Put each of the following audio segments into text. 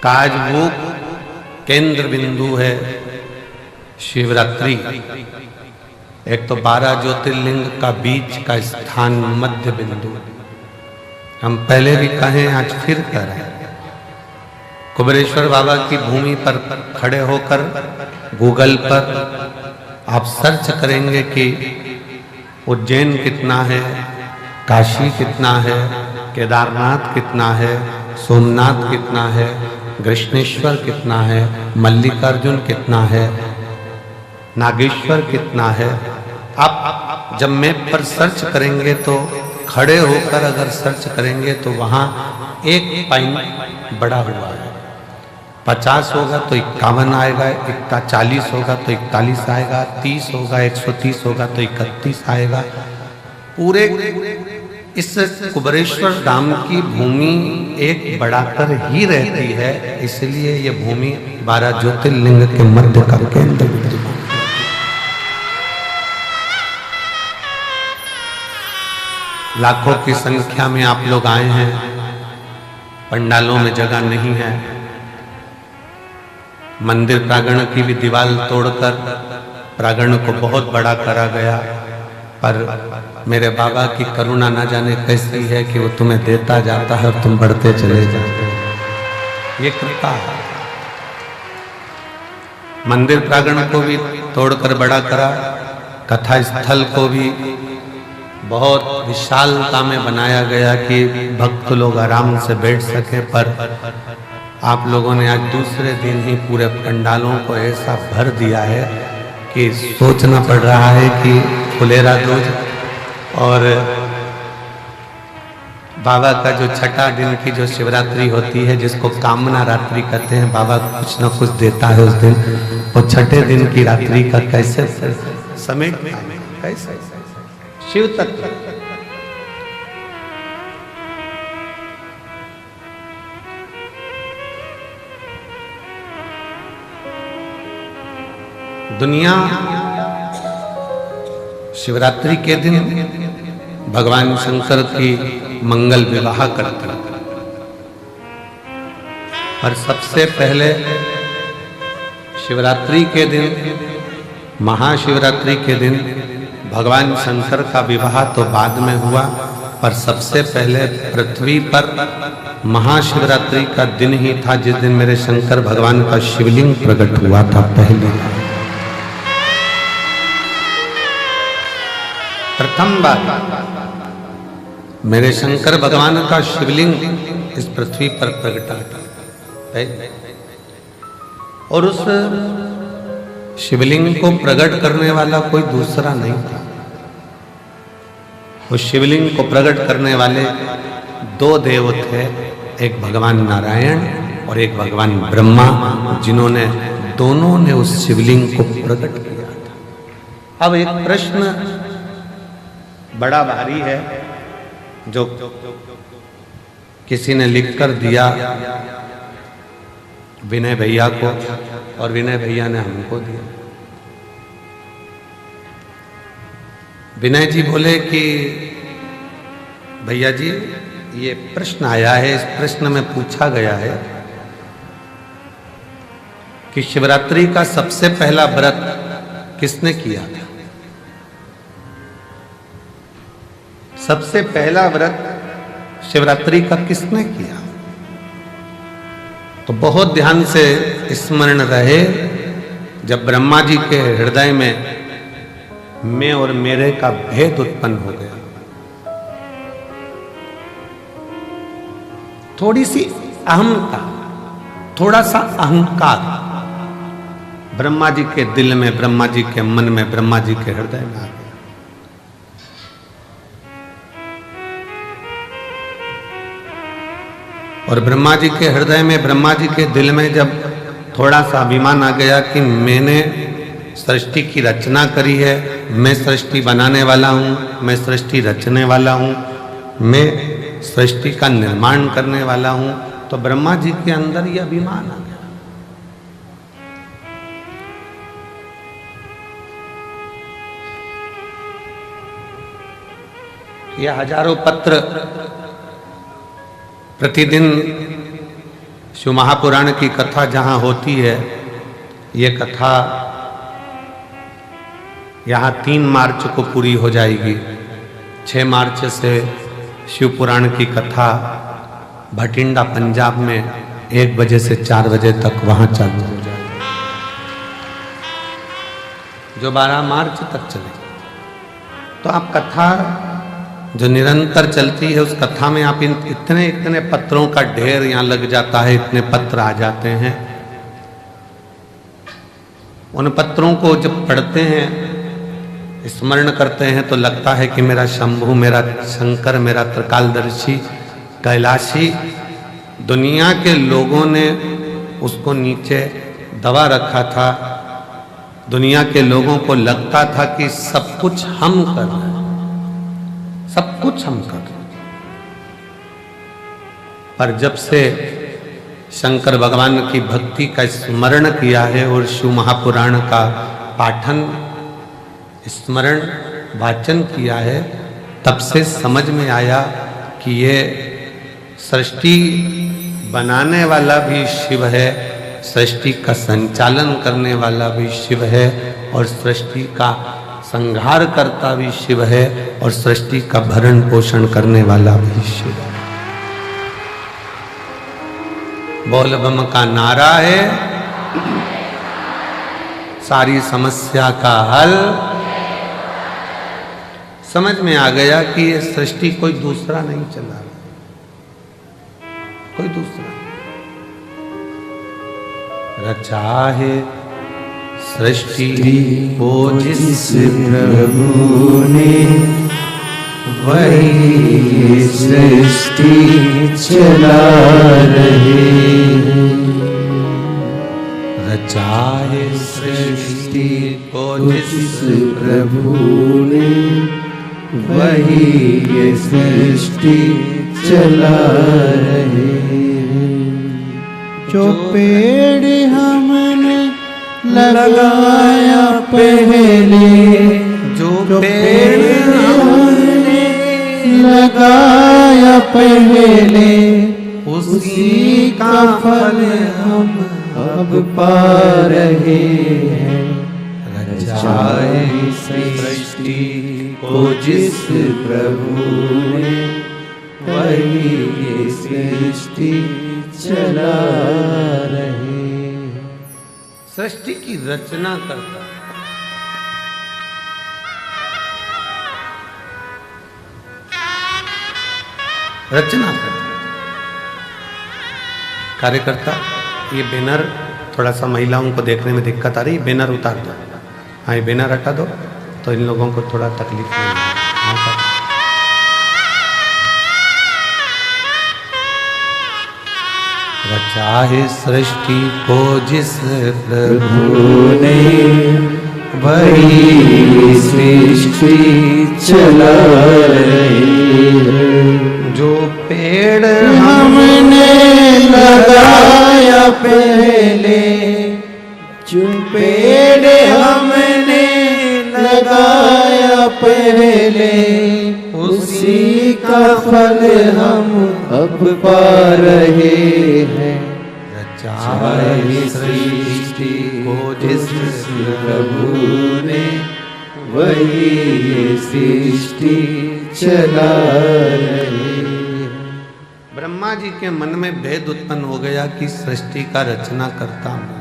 का आज वो केंद्र बिंदु है शिवरात्रि। एक तो 12 ज्योतिर्लिंग का बीच का स्थान मध्य बिंदु। हम पहले भी कहें, आज फिर कह रहे हैं। कुबेरेश्वर बाबा की भूमि पर खड़े होकर गूगल पर आप सर्च करेंगे कि उज्जैन कितना है, काशी कितना है, केदारनाथ कितना है, सोमनाथ कितना है, कृष्णेश्वर कितना है, मल्लिकार्जुन कितना है, नागेश्वर कितना है। आप जब मैप पर सर्च करेंगे तो खड़े होकर अगर सर्च करेंगे तो वहां एक पॉइंट बड़ा हुआ है। 50 होगा तो 51 आएगा, 40 होगा तो 41 आएगा, 30 होगा, 130 होगा तो 31 आएगा। पूरे इस कुबेरेश्वर धाम की भूमि एक बढ़ाकर ही रहती है, इसलिए यह भूमि 12 ज्योतिर्लिंग के मध्य का केंद्र बिंदु है। लाखों की संख्या में आप लोग आए हैं, पंडालों में जगह नहीं है। मंदिर प्रांगण की भी दीवार तोड़कर प्रांगण को बहुत बड़ा करा गया, पर मेरे बाबा की करुणा ना जाने कैसी है कि वो तुम्हें देता जाता है और तुम बढ़ते चले जाते हो। ये कृपा है। मंदिर प्रांगण को भी तोड़कर बड़ा करा, कथा स्थल को भी बहुत विशालता में बनाया गया कि भक्त लोग आराम से बैठ सके। पर आप लोगों ने आज दूसरे दिन ही पूरे पंडालों को ऐसा भर दिया है कि सोचना पड़ रहा है कि फुलेरा दूज और बाबा का जो छठा दिन की जो शिवरात्रि होती है, जिसको कामना रात्रि कहते हैं, बाबा कुछ न कुछ देता है उस दिन, वो छठे दिन की रात्रि का कैसे समय कैसे शिव तत्व। दुनिया शिवरात्रि के दिन भगवान शंकर की मंगल विवाह करती है, और सबसे पहले शिवरात्रि के दिन, महाशिवरात्रि के दिन भगवान शंकर का विवाह तो बाद में हुआ, पर सबसे पहले पृथ्वी पर महाशिवरात्रि का दिन ही था जिस दिन मेरे शंकर भगवान का शिवलिंग प्रकट हुआ था। पहली प्रथम बार मेरे शंकर भगवान का शिवलिंग इस पृथ्वी पर प्रकटा था, और उस शिवलिंग को प्रकट करने वाला कोई दूसरा नहीं था। उस शिवलिंग को प्रकट करने वाले दो देव थे, एक भगवान नारायण और एक भगवान ब्रह्मा, जिन्होंने दोनों ने उस शिवलिंग को प्रकट किया था। अब एक प्रश्न बड़ा भारी है जो किसी ने लिखकर दिया विनय भैया को, और विनय भैया ने हमको दिया। विनय जी बोले कि भैया जी, ये प्रश्न आया है, इस प्रश्न में पूछा गया है कि शिवरात्रि का सबसे पहला व्रत किसने किया था? सबसे पहला व्रत शिवरात्रि का किसने किया? तो बहुत ध्यान से स्मरण रहे, जब ब्रह्मा जी के हृदय में मैं और मेरे का भेद उत्पन्न हो गया, थोड़ी सी अहमता, थोड़ा सा अहंकार ब्रह्मा जी के दिल में, ब्रह्मा जी के मन में, ब्रह्मा जी के हृदय में आ गया। और ब्रह्मा जी के हृदय में, ब्रह्मा जी के दिल में जब थोड़ा सा अभिमान आ गया कि मैंने सृष्टि की रचना करी है, मैं सृष्टि बनाने वाला हूँ, मैं सृष्टि रचने वाला हूँ, मैं सृष्टि का निर्माण करने वाला हूँ, तो ब्रह्मा जी के अंदर ये अभिमान आ गया। ये हजारों पत्र प्रतिदिन शिव महापुराण की कथा जहाँ होती है, ये कथा यहाँ 3 मार्च को पूरी हो जाएगी। 6 मार्च से शिव पुराण की कथा भटिंडा पंजाब में 1 बजे से 4 बजे तक वहाँ चालू हो जाएगी, जो 12 मार्च तक चलेगी। तो आप कथा जो निरंतर चलती है, उस कथा में आप इतने इतने पत्रों का ढेर यहाँ लग जाता है, इतने पत्र आ जाते हैं। उन पत्रों को जब पढ़ते हैं, स्मरण करते हैं, तो लगता है कि मेरा शंभु, मेरा शंकर, मेरा त्रिकालदर्शी, कैलाशी, दुनिया के लोगों ने उसको नीचे दबा रखा था। दुनिया के लोगों को लगता था कि सब कुछ हम कर रहे हैं, सब कुछ हम कर रहे हैं। पर जब से शंकर भगवान की भक्ति का स्मरण किया है और शिव महापुराण का पाठन, स्मरण, वाचन किया है, तब से समझ में आया कि ये सृष्टि बनाने वाला भी शिव है, सृष्टि का संचालन करने वाला भी शिव है, और सृष्टि का संहार करता भी शिव है, और सृष्टि का भरण पोषण करने वाला भी शिव है। बोल बम का नारा है, सारी समस्या का हल। समझ में आ गया कि ये सृष्टि कोई दूसरा नहीं चला रहा, कोई दूसरा। रचा है सृष्टि को जिस प्रभु ने, वही सृष्टि चला रहे। रचा है सृष्टि को जिस प्रभु ने, वही ये सृष्टि चला रहे। जो पेड़ हमने लगाया पहले, जो पेड़ हमने लगाया पहले, उसी का फल हम अब पा रहे हैं। रचाए सृष्टि को जिस प्रभु ने, वही ये सृष्टि चला रहे। सृष्टि की रचना करता है। रचना करता कार्यकर्ता। ये बैनर थोड़ा सा महिलाओं को देखने में दिक्कत आ रही है, बैनर उतार दो। हाँ, ये बैनर हटा दो तो इन लोगों को थोड़ा तकलीफ नहीं होगी। रचा है सृष्टि को जिस प्रभु ने, वही सृष्टि चला रही। जो पेड़ हमने लगाया पहले, जो पेड़ हमने लगाया पहले, उसी का फल हम अब पा रहे हैं। रचाए सृष्टि को जिस प्रभु ने, वही ये सृष्टि चला रहे। ब्रह्मा जी के मन में भेद उत्पन्न हो गया कि सृष्टि का रचना करता हूं।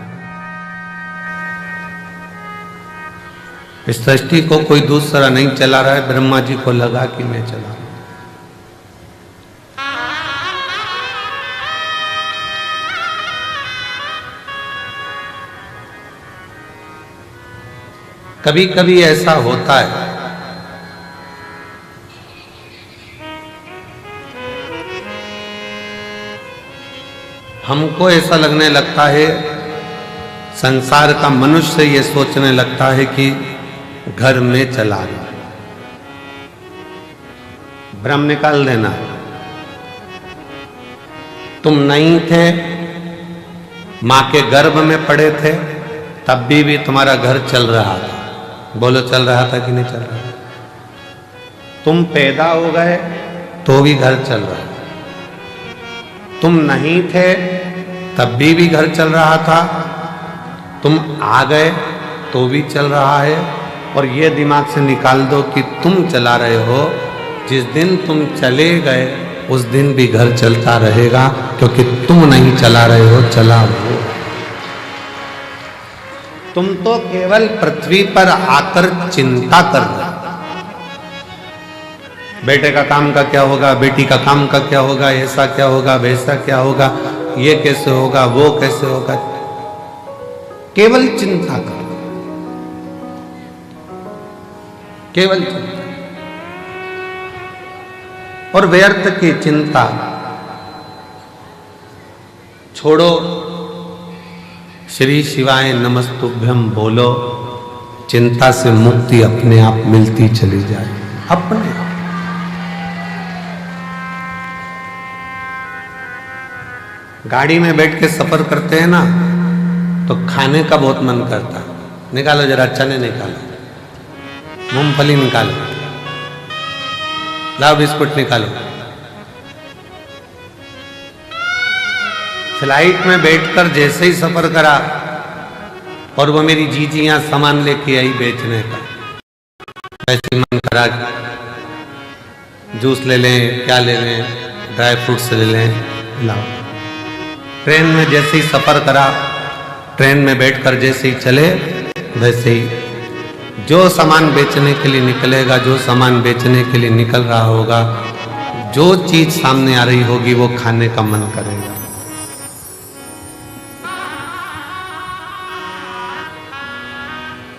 इस सृष्टि को कोई दूसरा नहीं चला रहा है, ब्रह्मा जी को लगा कि मैं चला रहा हूं। कभी कभी ऐसा होता है, हमको ऐसा लगने लगता है, संसार का मनुष्य ये सोचने लगता है कि घर में चला गया, भ्रम निकाल देना। तुम नहीं थे, मां के गर्भ में पड़े थे, तब भी तुम्हारा घर चल रहा था। बोलो, चल रहा था कि नहीं चल रहा? तुम पैदा हो गए तो भी घर चल रहा है। तुम नहीं थे तब भी घर चल रहा था, तुम आ गए तो भी चल रहा है। और ये दिमाग से निकाल दो कि तुम चला रहे हो, जिस दिन तुम चले गए उस दिन भी घर चलता रहेगा, क्योंकि तुम नहीं चला रहे हो, चला वो। तुम तो केवल पृथ्वी पर आकर चिंता कर रहे हो, बेटे का काम का क्या होगा, बेटी का काम का क्या होगा, ऐसा क्या होगा, वैसा क्या होगा, ये कैसे होगा, वो कैसे होगा, केवल चिंता कर, केवल चिंता। और व्यर्थ की चिंता छोड़ो, श्री शिवाय नमस्तुभ्यम बोलो, चिंता से मुक्ति अपने आप मिलती चली जाए, अपने आप। गाड़ी में बैठ के सफर करते हैं ना, तो खाने का बहुत मन करता, निकालो जरा चने निकालो, मूंगफली निकालो, लाओ बिस्कुट निकालो। फ्लाइट में बैठकर जैसे ही सफर करा और वो मेरी जीजियां सामान लेके आई बेचने का, ऐसे मन करा जूस ले लें, क्या ले लें, ड्राई फ्रूट्स ले लें, लाओ। ट्रेन में जैसे ही सफर करा, ट्रेन में बैठकर जैसे ही चले, वैसे ही जो सामान बेचने के लिए निकलेगा, जो सामान बेचने के लिए निकल रहा होगा, जो चीज सामने आ रही होगी वो खाने का मन करेगा।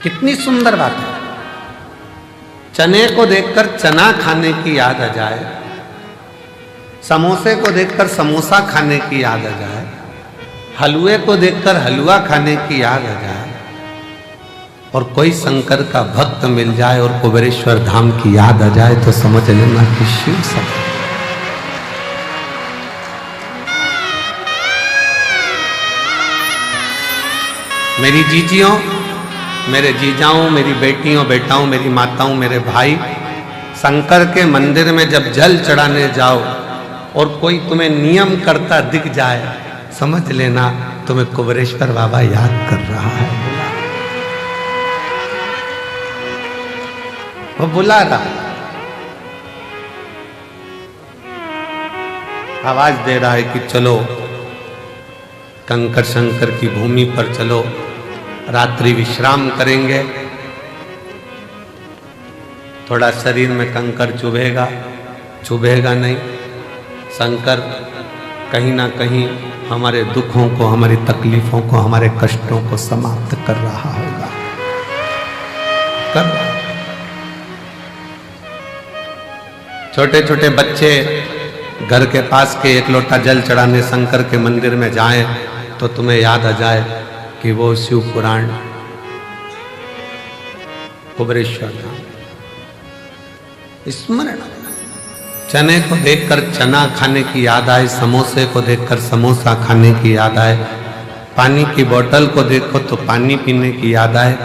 कितनी सुंदर बात है। चने को देखकर चना खाने की याद आ जाए, समोसे को देखकर समोसा खाने की याद आ जाए, हलवे को देखकर हलवा खाने की याद आ जाए, और कोई शंकर का भक्त मिल जाए और कुबेरेश्वर धाम की याद आ जाए, तो समझ लेना कि शिव सब। मेरी जीजियों, मेरे जीजाओं, मेरी बेटियों, बेटाओं, मेरी माताओं, मेरे भाई, शंकर के मंदिर में जब जल चढ़ाने जाओ और कोई तुम्हें नियम करता दिख जाए, समझ लेना तुम्हें कुबेरेश्वर बाबा याद कर रहा है, वो बुला रहा, आवाज दे रहा है कि चलो कंकर शंकर की भूमि पर चलो, रात्रि विश्राम करेंगे, थोड़ा शरीर में कंकर चुभेगा, चुभेगा नहीं, शंकर कहीं ना कहीं हमारे दुखों को, हमारी तकलीफों को, हमारे कष्टों को समाप्त कर रहा होगा, कर। छोटे छोटे बच्चे घर के पास के एक लोटा जल चढ़ाने शंकर के मंदिर में जाएं, तो तुम्हें याद आ जाए कि वो शिव पुराण, कुबेरेश्वर धाम स्मरण। चने को देखकर चना खाने की याद आए, समोसे को देखकर समोसा खाने की याद आए, पानी की बोतल को देखो तो पानी पीने की याद आए,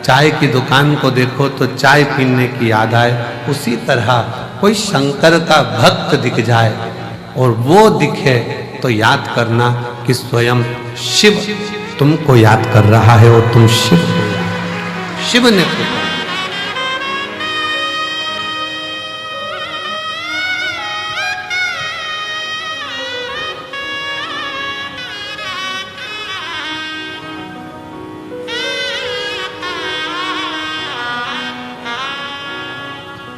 चाय की दुकान को देखो तो चाय पीने की याद आए। उसी तरह कोई शंकर का भक्त दिख जाए और वो दिखे तो याद करना कि स्वयं शिव तुमको याद कर रहा है और तुम शिव हो। शिव ने पुकारा।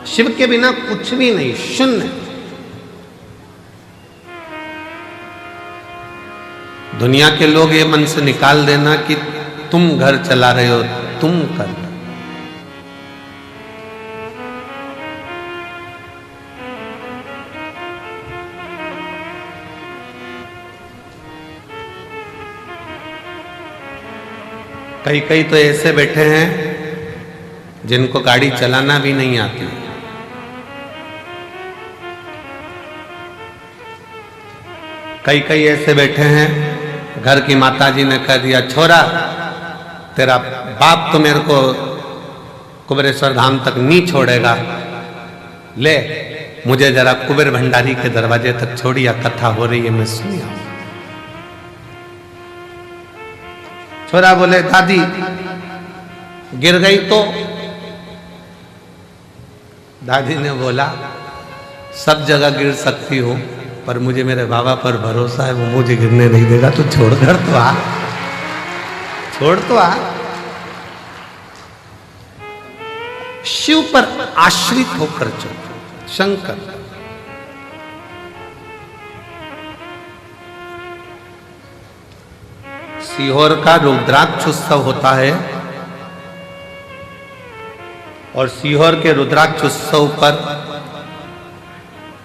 शिव के बिना कुछ भी नहीं, शून्य। दुनिया के लोग ये मन से निकाल देना कि तुम घर चला रहे हो, तुम कर रहे हो। कई कई तो ऐसे बैठे हैं जिनको गाड़ी चलाना भी नहीं आती। कई कई ऐसे बैठे हैं, घर की माताजी ने कह दिया छोरा तेरा बाप तो मेरे को कुबेरेश्वर धाम तक नहीं छोड़ेगा, ले मुझे जरा कुबेर भंडारी के दरवाजे तक छोड़िया, कथा हो रही है मैं सुनिया। छोरा बोले दादी गिर गई तो? दादी ने बोला सब जगह गिर सकती हो, पर मुझे मेरे बाबा पर भरोसा है, वो मुझे गिरने नहीं देगा। तो छोड़कर तो आ, छोड़ तो आ। शिव पर आश्रित होकर चलो। शंकर सीहोर का रुद्राक्ष उत्सव होता है और सीहोर के रुद्राक्ष उत्सव पर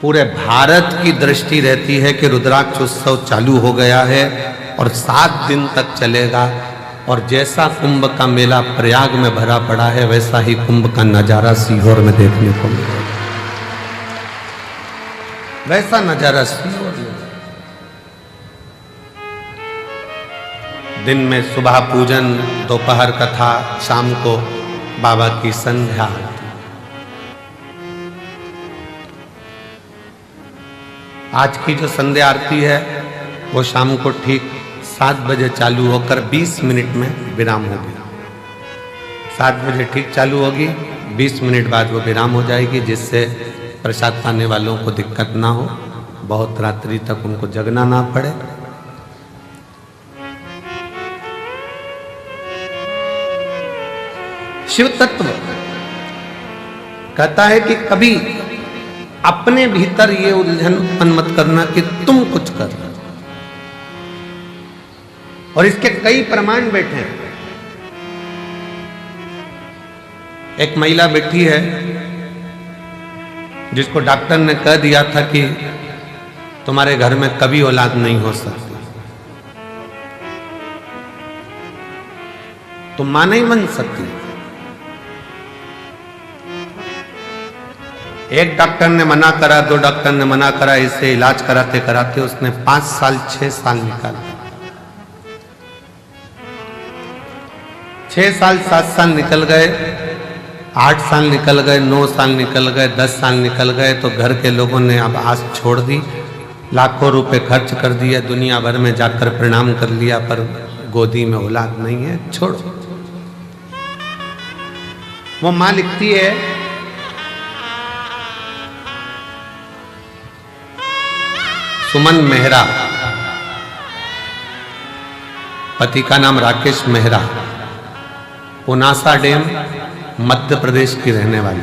पूरे भारत की दृष्टि रहती है कि रुद्राक्ष उत्सव चालू हो गया है और 7 दिन तक चलेगा। और जैसा कुंभ का मेला प्रयाग में भरा पड़ा है, वैसा ही कुंभ का नजारा सीहोर में देखने को मिलेगा। वैसा नजारा सीहोर में। दिन में सुबह पूजन, दोपहर कथा, शाम को बाबा की संध्या आरती। आज की जो संध्या आरती है वो शाम को ठीक 7 बजे चालू होकर 20 मिनट में विराम होगी। 7 बजे ठीक चालू होगी, 20 मिनट बाद वो विराम हो जाएगी, जिससे प्रसाद पाने वालों को दिक्कत ना हो, बहुत रात्रि तक उनको जगना ना पड़े। शिव तत्व कहता है कि कभी अपने भीतर ये उलझन उत्पन्न मत करना कि तुम कुछ कर, और इसके कई प्रमाण बैठे हैं। एक महिला बैठी है जिसको डॉक्टर ने कह दिया था कि तुम्हारे घर में कभी औलाद नहीं हो सकती, तुम मां नहीं बन सकती। एक डॉक्टर ने मना करा, 2 डॉक्टर ने मना करा, इसे इलाज कराते कराते उसने 5 साल 6 साल निकाला। 6 साल 7 साल निकल गए, 8 साल निकल गए, 9 साल निकल गए, 10 साल निकल गए, तो घर के लोगों ने अब आस छोड़ दी, लाखों रुपए खर्च कर दिया, दुनिया भर में जाकर प्रणाम कर लिया, पर गोदी में औलाद नहीं है, छोड़ो। वो मां लिखती है, सुमन मेहरा, पति का नाम राकेश मेहरा, पुनासा डैम मध्य प्रदेश की रहने वाली।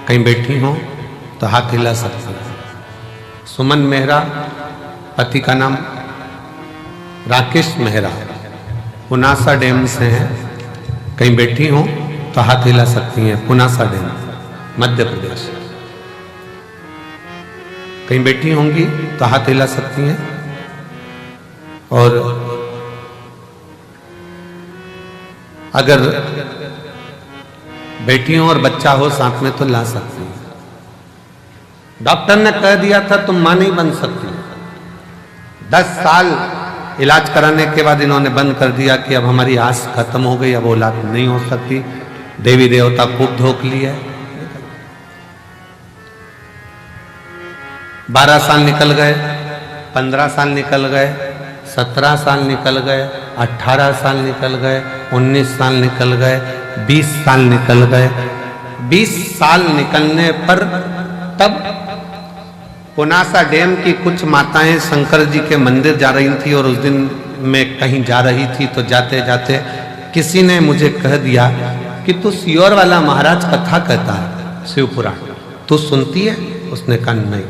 कहीं बैठी हो तो हाथ हिला सकते हैं। सुमन मेहरा, पति का नाम राकेश मेहरा, पुनासा डैम से हैं। कहीं बैठी हो तो हाथ हिला सकती हैं। पुनासा डैम मध्य प्रदेश। कहीं बैठी होंगी तो हाथ हिला सकती हैं। और अगर बैठी हो और बच्चा हो साथ में तो ला सकती हैं। डॉक्टर ने कह दिया था तुम मां नहीं बन सकती। 10 साल इलाज कराने के बाद इन्होंने बंद कर दिया कि अब हमारी आस खत्म हो गई, अब औलाद नहीं हो सकती। देवी देवता खूब धोख लिया। 12 साल निकल गए, 15 साल निकल गए, 17 साल निकल गए, 18 साल निकल गए, 19 साल निकल गए, 20 साल निकल गए। 20 साल निकलने पर तब पुनासा डैम की कुछ माताएं शंकर जी के मंदिर जा रही थी और उस दिन मैं कहीं जा रही थी, तो जाते जाते किसी ने मुझे कह दिया कि तू सीहोर वाला महाराज कथा कहता है, शिव पुराण, तू सुनती है? उसने कहा नहीं।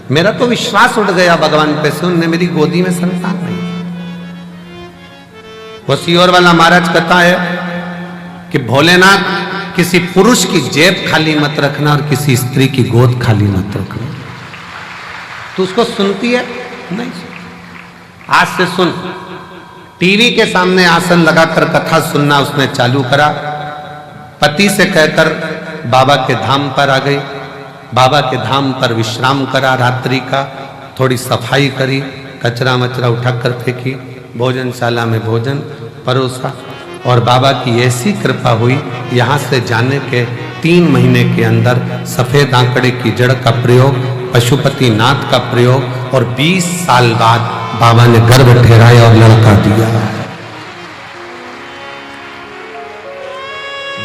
मेरा तो विश्वास उठ गया भगवान पे से, उनने मेरी गोदी में संतान नहीं। वो सीहोर वाला महाराज कहता है कि भोलेनाथ किसी पुरुष की जेब खाली मत रखना और किसी स्त्री की गोद खाली मत रखना। तू उसको सुनती है? नहीं। आज से सुन। टीवी के सामने आसन लगाकर कथा सुनना उसने चालू करा। पति से कहकर बाबा के धाम पर आ गई। बाबा के धाम पर विश्राम करा रात्रि का, थोड़ी सफाई करी, कचरा मचरा उठाकर फेंकी, भोजनशाला में भोजन परोसा, और बाबा की ऐसी कृपा हुई, यहाँ से जाने के 3 महीने के अंदर सफेद आंकड़े की जड़ का प्रयोग, पशुपति नाथ का प्रयोग, और 20 साल बाद बाबा ने गर्भ ठहराया और लड़का दिया।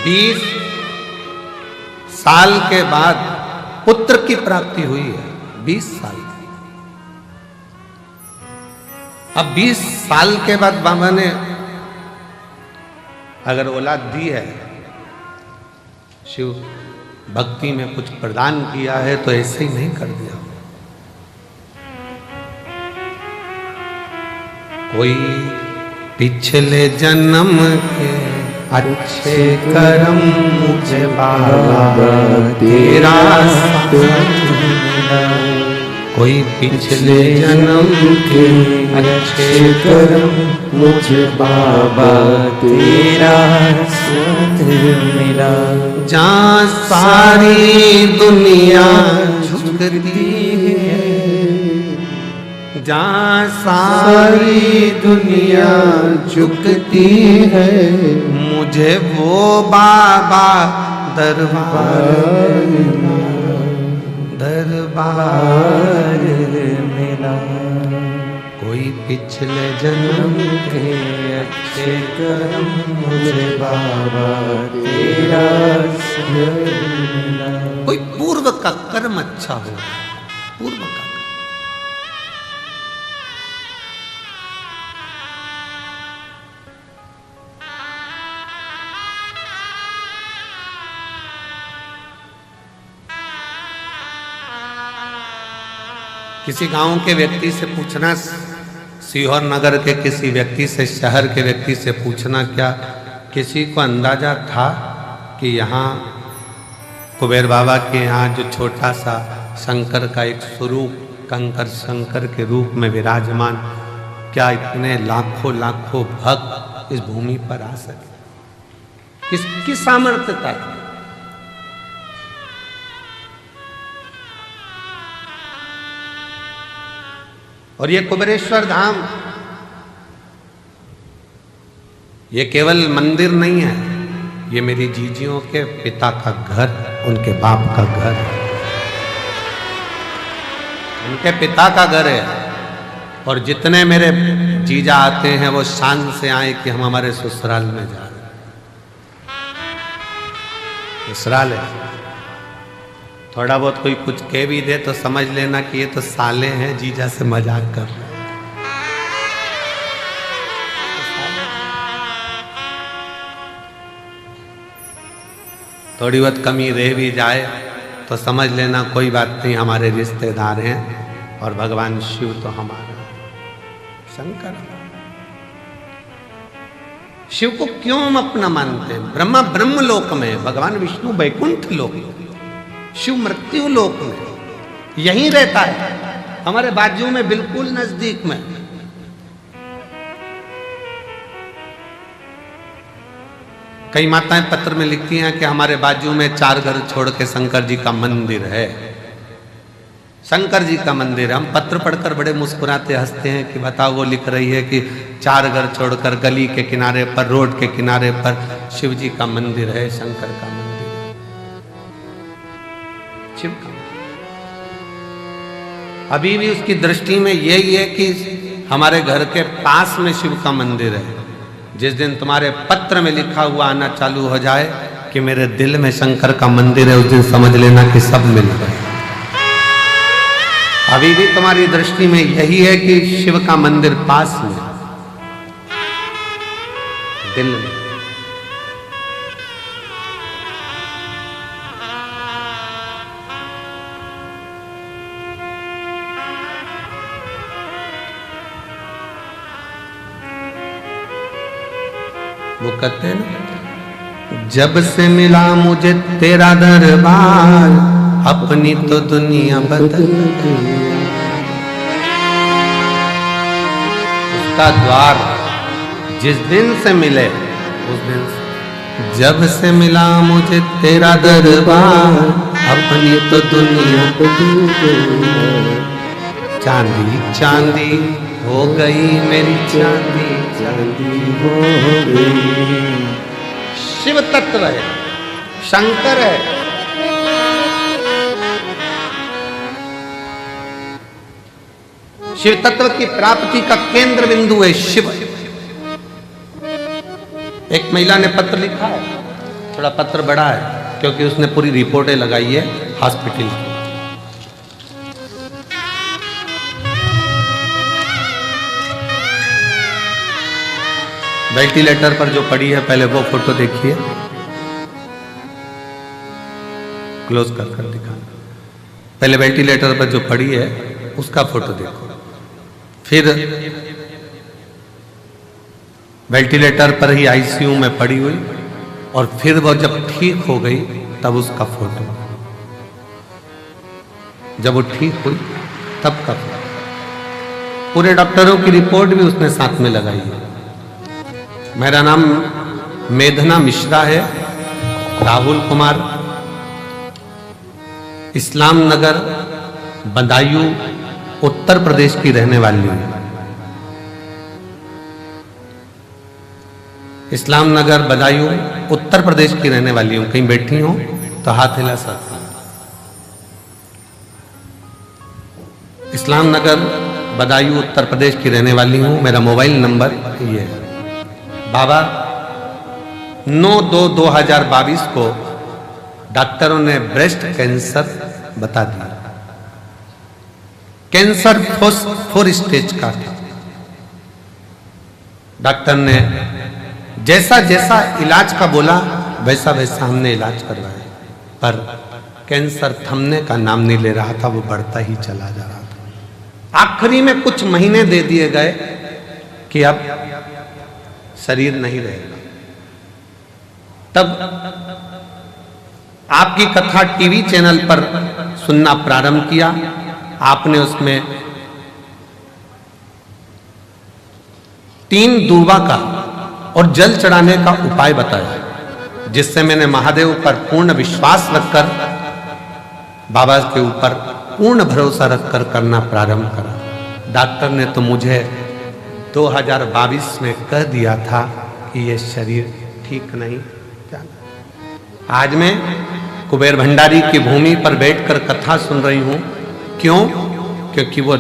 20 साल के बाद पुत्र की प्राप्ति हुई है। 20 साल। अब 20 साल के बाद बाबा ने अगर औलाद दी है, शिव भक्ति में कुछ प्रदान किया है, तो ऐसे ही नहीं कर दिया। कोई पिछले जन्म के अच्छे कर्म मुझे बाबा तेरा साथ मिला। कोई पिछले जन्म के अच्छे कर्म मुझे बाबा तेरा साथ मिला। जहाँ सारी दुनिया झुकती है, जहाँ सारी दुनिया झुकती है, मुझे वो बाबा दरबार मिला। कोई पिछले जन्म के अच्छे कर्म मुझे बाबा तेरा मिला। कोई पूर्व का कर्म अच्छा हो, पूर्व का। किसी गांव के व्यक्ति से पूछना, सीहोर नगर के किसी व्यक्ति से, शहर के व्यक्ति से पूछना, क्या किसी को अंदाजा था कि यहाँ कुबेर बाबा के यहाँ जो छोटा सा शंकर का एक स्वरूप, कंकर शंकर के रूप में विराजमान, क्या इतने लाखों लाखों भक्त इस भूमि पर आ सके? किसकी सामर्थ्यता है? और ये कुबेरेश्वर धाम, ये केवल मंदिर नहीं है, ये मेरी जीजियों के पिता का घर, उनके बाप का घर है, उनके पिता का घर है। और जितने मेरे जीजा आते हैं वो शान से आए कि हम हमारे ससुराल में जा रहे हैं। ससुराल है। थोड़ा बहुत कोई कुछ कह भी दे तो समझ लेना कि ये तो साले हैं, जीजा से मजाक कर रहे हैं। थोड़ी बहुत कमी रह भी जाए तो समझ लेना कोई बात नहीं, हमारे रिश्तेदार हैं। और भगवान शिव तो हमारा शंकर। शिव को क्यों हम अपना मानते हैं? ब्रह्मा ब्रह्म लोक में, भगवान विष्णु वैकुंठ लोक में, शिव मृत्यु लोक में, यहीं रहता है, हमारे बाजू में, बिल्कुल नजदीक में। कई माताएं पत्र में लिखती हैं कि हमारे बाजू में 4 घर छोड़ के शंकर जी का मंदिर है। शंकर जी का मंदिर है। हम पत्र पढ़कर बड़े मुस्कुराते हंसते हैं कि बताओ, वो लिख रही है कि 4 घर छोड़कर गली के किनारे पर, रोड के किनारे पर शिव जी का मंदिर है, शंकर का मंदिर, शिव का। अभी भी उसकी दृष्टि में यही है कि हमारे घर के पास में शिव का मंदिर है। जिस दिन तुम्हारे पत्र में लिखा हुआ आना चालू हो जाए कि मेरे दिल में शंकर का मंदिर है, उस दिन समझ लेना कि सब मिल गए। अभी भी तुम्हारी दृष्टि में यही है कि शिव का मंदिर पास में, दिल में। वो कहते हैं ना, जब से मिला मुझे तेरा दरबार, अपनी तो दुनिया बदल गई। उसका द्वार जिस दिन से मिले, उस दिन से, जब से मिला मुझे तेरा दरबार, अपनी तो दुनिया बदल गई। चांदी चांदी हो गई मेरी चांदी, चांदी हो गई। शिव तत्व है, शंकर है। शिव तत्व की प्राप्ति का केंद्र बिंदु है शिव। एक महिला ने पत्र लिखा है थोड़ा पत्र बड़ा है क्योंकि उसने पूरी रिपोर्टें लगाई है हॉस्पिटल की। वेंटिलेटर पर जो पड़ी है पहले वो फोटो देखिए, क्लोज कर दिखाना। पहले वेंटिलेटर पर जो पड़ी है उसका फोटो देखो, फिर वेंटिलेटर पर ही आईसीयू में पड़ी हुई और फिर वो जब ठीक हो गई तब उसका फोटो, जब वो ठीक हुई तब का फोटो। पूरे डॉक्टरों की रिपोर्ट भी उसने साथ में लगाई है। मेरा नाम मेधना मिश्रा है, राहुल कुमार, इस्लाम नगर बदायूं उत्तर प्रदेश की रहने वाली हूं। इस्लाम नगर बदायूं उत्तर प्रदेश की रहने वाली हूं। कहीं बैठी हूं तो हाथ हिला सकती। इस्लाम नगर बदायूं उत्तर प्रदेश की रहने वाली हूं। मेरा मोबाइल नंबर ये है। बाबा 9/2/2022 को डॉक्टरों ने ब्रेस्ट कैंसर बता दिया। कैंसर 4 स्टेज का था। डॉक्टर ने जैसा जैसा इलाज का बोला वैसा वैसा हमने इलाज करवाया, पर कैंसर थमने का नाम नहीं ले रहा था, वो बढ़ता ही चला जा रहा था। आखिरी में कुछ महीने दे दिए गए कि अब शरीर नहीं रहेगा। तब आपकी कथा टीवी चैनल पर सुनना प्रारंभ किया। आपने उसमें 3 दूर्वा का और जल चढ़ाने का उपाय बताया, जिससे मैंने महादेव पर पूर्ण विश्वास रखकर, बाबा के ऊपर पूर्ण भरोसा रखकर करना प्रारंभ करा। डॉक्टर ने तो मुझे 2022 में कह दिया था कि ये शरीर ठीक नहीं जाना। आज मैं कुबेर भंडारी की भूमि पर बैठकर कथा सुन रही हूं। क्यों? क्योंकि वो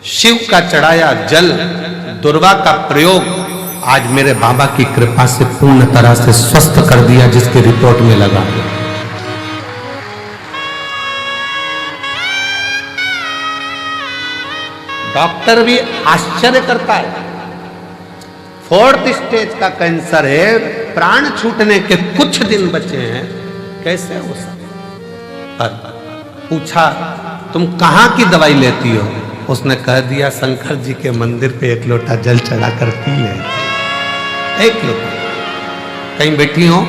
शिव का चढ़ाया जल, दुर्वा का प्रयोग आज मेरे बाबा की कृपा से पूर्ण तरह से स्वस्थ कर दिया, जिसकी रिपोर्ट में लगा। डॉक्टर भी आश्चर्य करता है। 4th स्टेज का कैंसर है, प्राण छूटने के कुछ दिन बचे हैं, कैसे हो सकता? पर पूछा तुम कहां की दवाई लेती हो? उसने कह दिया शंकर जी के मंदिर पे 1 लोटा जल चढ़ा कर पी ले। 1 लोटा। कहीं बैठी हो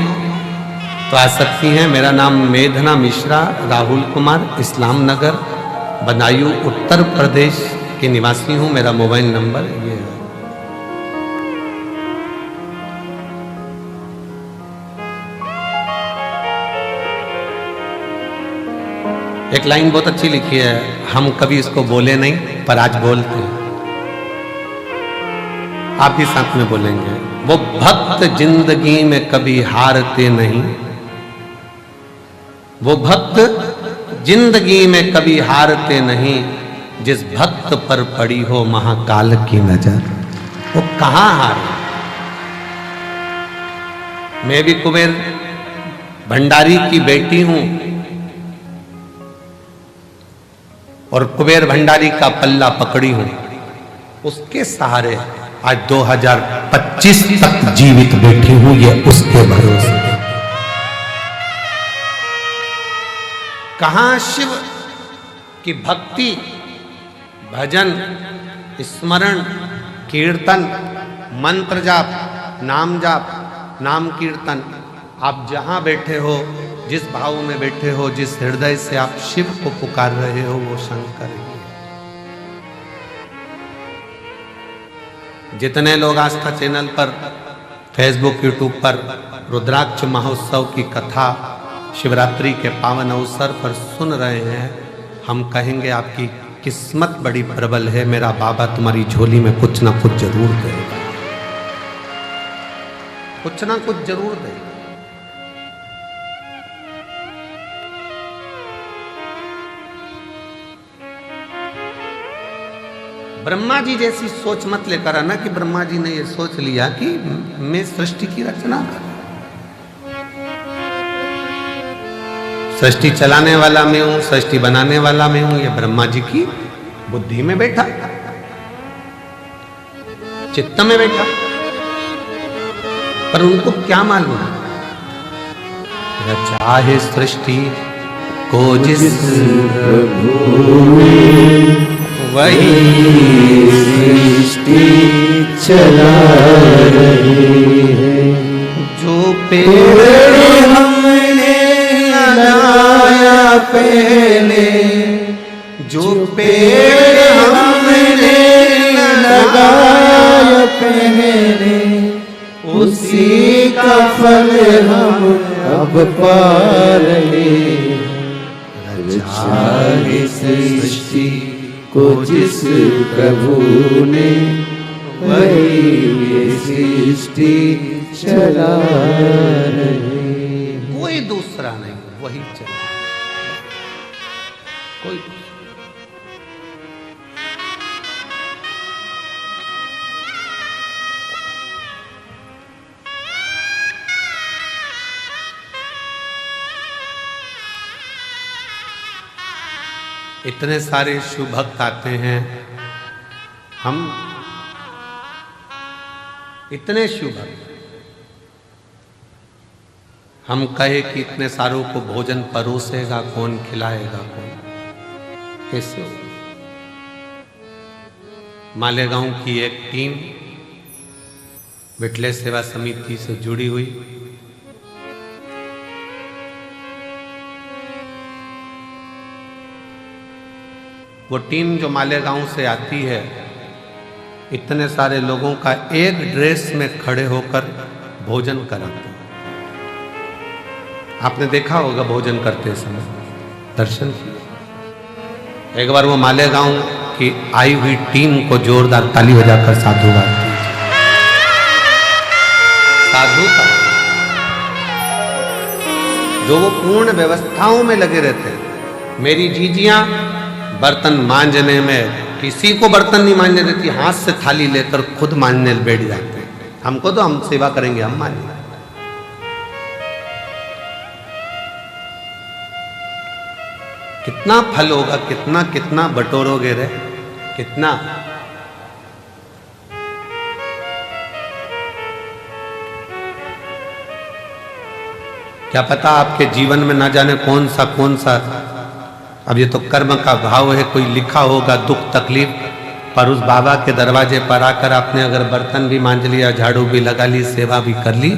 तो आ सकती हैं। मेरा नाम मेधना मिश्रा, राहुल कुमार, इस्लाम नगर बदायूं उत्तर प्रदेश के निवासी हूं। मेरा मोबाइल नंबर ये है। एक लाइन बहुत अच्छी लिखी है, हम कभी इसको बोले नहीं पर आज बोलते हैं। आप भी साथ में बोलेंगे। वो भक्त जिंदगी में कभी हारते नहीं, वो भक्त जिंदगी में कभी हारते नहीं, जिस भक्त पर पड़ी हो महाकाल की नजर, वो कहां हारे। मैं भी कुबेर भंडारी की बेटी हूं और कुबेर भंडारी का पल्ला पकड़ी हूं। उसके सहारे आज 2025 तक जीवित बैठी हूं, ये उसके भरोसे। कहां शिव की भक्ति, भजन, स्मरण, कीर्तन, मंत्र जाप, नाम जाप, नाम कीर्तन। आप जहां बैठे हो, जिस भाव में बैठे हो, जिस हृदय से आप शिव को पुकार रहे हो, वो शंकर है। जितने लोग आस्था चैनल पर, फेसबुक, यूट्यूब पर रुद्राक्ष महोत्सव की कथा शिवरात्रि के पावन अवसर पर सुन रहे हैं, हम कहेंगे आपकी किस्मत बड़ी प्रबल है। मेरा बाबा तुम्हारी झोली में कुछ ना कुछ जरूर देगा, कुछ ना कुछ जरूर देगा। ब्रह्मा जी जैसी सोच मत लेकर आना कि ब्रह्मा जी ने ये सोच लिया कि मैं सृष्टि की रचना कर। सृष्टि चलाने वाला मैं हूं, सृष्टि बनाने वाला मैं हूं, ये ब्रह्मा जी की बुद्धि में बैठा, चित्त में बैठा। पर उनको क्या मालूम, रचा है सृष्टि को जिस प्रभु ने वही सृष्टि चला रही है। जो पेड़ हमने लगाया पहले, जो पेड़ हमने लगाया पहले, उसी का फल हम अब पा रहे हैं। रचा है सृष्टि को जिस प्रभु ने वही सृष्टि चला रहे। कोई दूसरा नहीं, वही चला, कोई इतने सारे शुभ भक्त आते हैं, हम इतने शुभ भक्त, हम कहे कि इतने सारों को भोजन परोसेगा कौन, खिलाएगा कौन, कैसे हो? मालेगांव की एक टीम विठले सेवा समिति से जुड़ी हुई, वो टीम जो मालेगांव से आती है, इतने सारे लोगों का एक ड्रेस में खड़े होकर भोजन कराते हैं। आपने देखा होगा भोजन करते समय, दर्शन किया। एक बार वो मालेगांव की आई हुई टीम को जोरदार ताली बजाकर साधुवाद दीजिए। साधुता जो वो पूर्ण व्यवस्थाओं में लगे रहते हैं। मेरी जीजियां बर्तन मांजने में किसी को बर्तन नहीं मांजने देती, हाथ से थाली लेकर खुद मांजने बैठ जाते हैं। हमको तो हम सेवा करेंगे, हम मांजेंगे। कितना फल होगा, कितना कितना बटोरोगे रे, कितना। क्या पता आपके जीवन में ना जाने कौन सा, अब ये तो कर्म का भाव है, कोई लिखा होगा दुख तकलीफ, पर उस बाबा के दरवाजे पर आकर आपने अगर बर्तन भी मांज लिया, झाड़ू भी लगा ली, सेवा भी कर ली,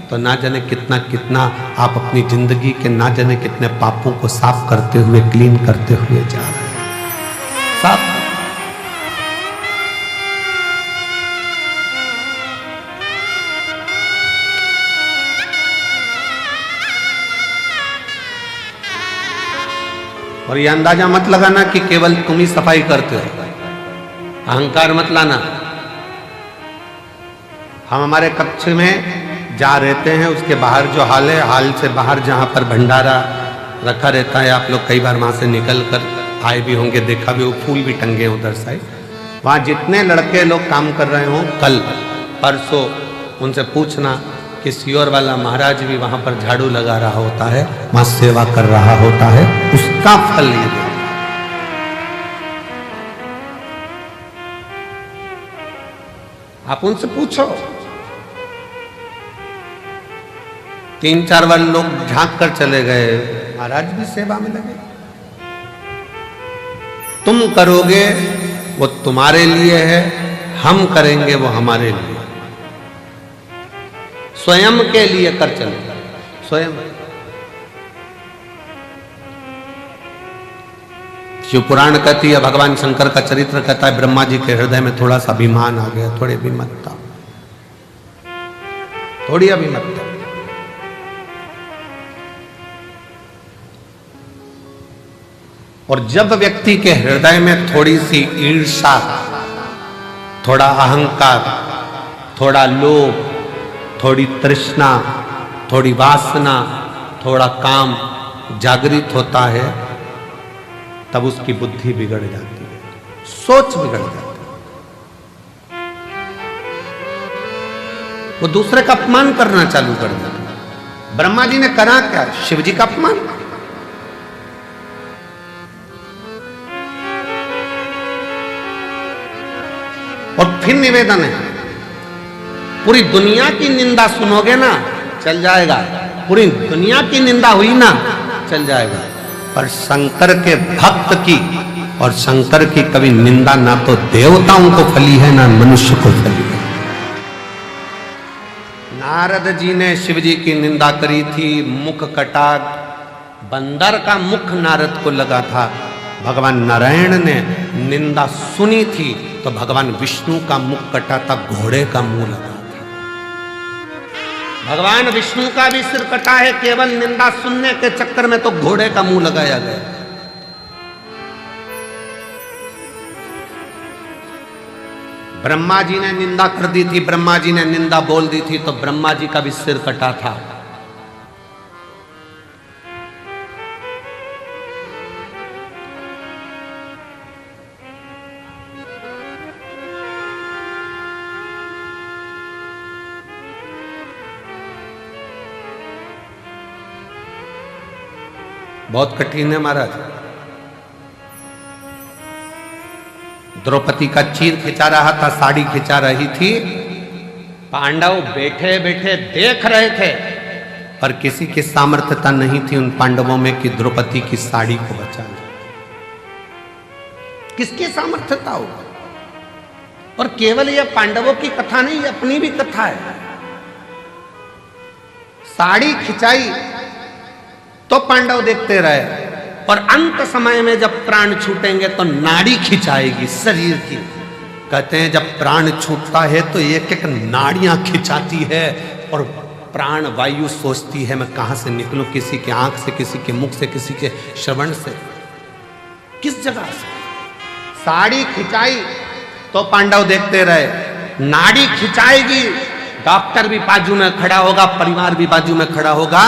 तो ना जाने कितना कितना आप अपनी जिंदगी के ना जाने कितने पापों को साफ करते हुए, क्लीन करते हुए जा रहे हैं। साफ और ये अंदाजा मत लगाना कि केवल तुम ही सफाई करते हो, अहंकार मत लाना। हम हमारे कक्ष में जा रहते हैं, उसके बाहर जो हाल है, हाल से बाहर जहाँ पर भंडारा रखा रहता है, आप लोग कई बार वहाँ से निकल कर आए भी होंगे, देखा भी हो, फूल भी टंगे हैं उधर साइड। वहाँ जितने लड़के लोग काम कर रहे हों, कल परसों उनसे पूछना कि सियोर वाला महाराज भी वहाँ पर झाड़ू लगा रहा होता है, वहाँ सेवा कर रहा होता है, उसका फल ये दे। आप उनसे पूछो। 3-4 बार लोग झांक कर चले गए, महाराज भी सेवा में लगे। तुम करोगे वो तुम्हारे लिए है, हम करेंगे वो हमारे लिए। स्वयं के लिए कर चले, स्वयं। शिव पुराण कहती है, भगवान शंकर का चरित्र कहता है, ब्रह्मा जी के हृदय में थोड़ा सा अभिमान आ गया, थोड़ी अभिमतता, थोड़ी अभिमतता। और जब व्यक्ति के हृदय में थोड़ी सी ईर्ष्या, थोड़ा अहंकार, थोड़ा लोभ, थोड़ी तृष्णा, थोड़ी वासना, थोड़ा काम जागृत होता है, तब उसकी बुद्धि बिगड़ जाती है, सोच बिगड़ जाती है, वो दूसरे का अपमान करना चालू कर देता है। ब्रह्मा जी ने करा क्या? शिव जी का अपमान। कठिन निवेदन है। पूरी दुनिया की निंदा सुनोगे ना चल जाएगा, पूरी दुनिया की निंदा हुई ना चल जाएगा, पर शंकर के भक्त की और शंकर की कभी निंदा ना तो देवताओं को फली है ना मनुष्य को फली है। नारद जी ने शिव जी की निंदा करी थी, मुख कटा, बंदर का मुख नारद को लगा था। भगवान नारायण ने निंदा सुनी थी तो भगवान विष्णु का मुख कटा था, घोड़े का मुंह लगा था। भगवान विष्णु का भी सिर कटा है केवल निंदा सुनने के चक्कर में, तो घोड़े का मुंह लगाया गया। ब्रह्मा जी ने निंदा कर दी थी, ब्रह्मा जी ने निंदा बोल दी थी तो ब्रह्मा जी का भी सिर कटा था। बहुत कठिन है महाराज। द्रौपदी का चीर खिंचा रहा था, साड़ी खिंचा रही थी, पांडव बैठे बैठे देख रहे थे, पर किसी की सामर्थ्यता नहीं थी उन पांडवों में कि द्रौपदी की साड़ी को बचा ले। किसकी सामर्थ्यता होगी? और केवल यह पांडवों की कथा नहीं, यह अपनी भी कथा है। साड़ी खिंचाई तो पांडव देखते रहे, और अंत समय में जब प्राण छूटेंगे तो नाड़ी खिंचाएगी शरीर की। कहते हैं जब प्राण छूटता है तो एक एक नाड़ियां खिंचाती है, और प्राण वायु सोचती है मैं कहां से निकलूं, किसी की आंख से, किसी के मुख से, किसी के श्रवण से, किस जगह से। साड़ी खिंचाई तो पांडव देखते रहे, नाड़ी खिंचाएगी, डॉक्टर भी बाजू में खड़ा होगा, परिवार भी बाजू में खड़ा होगा।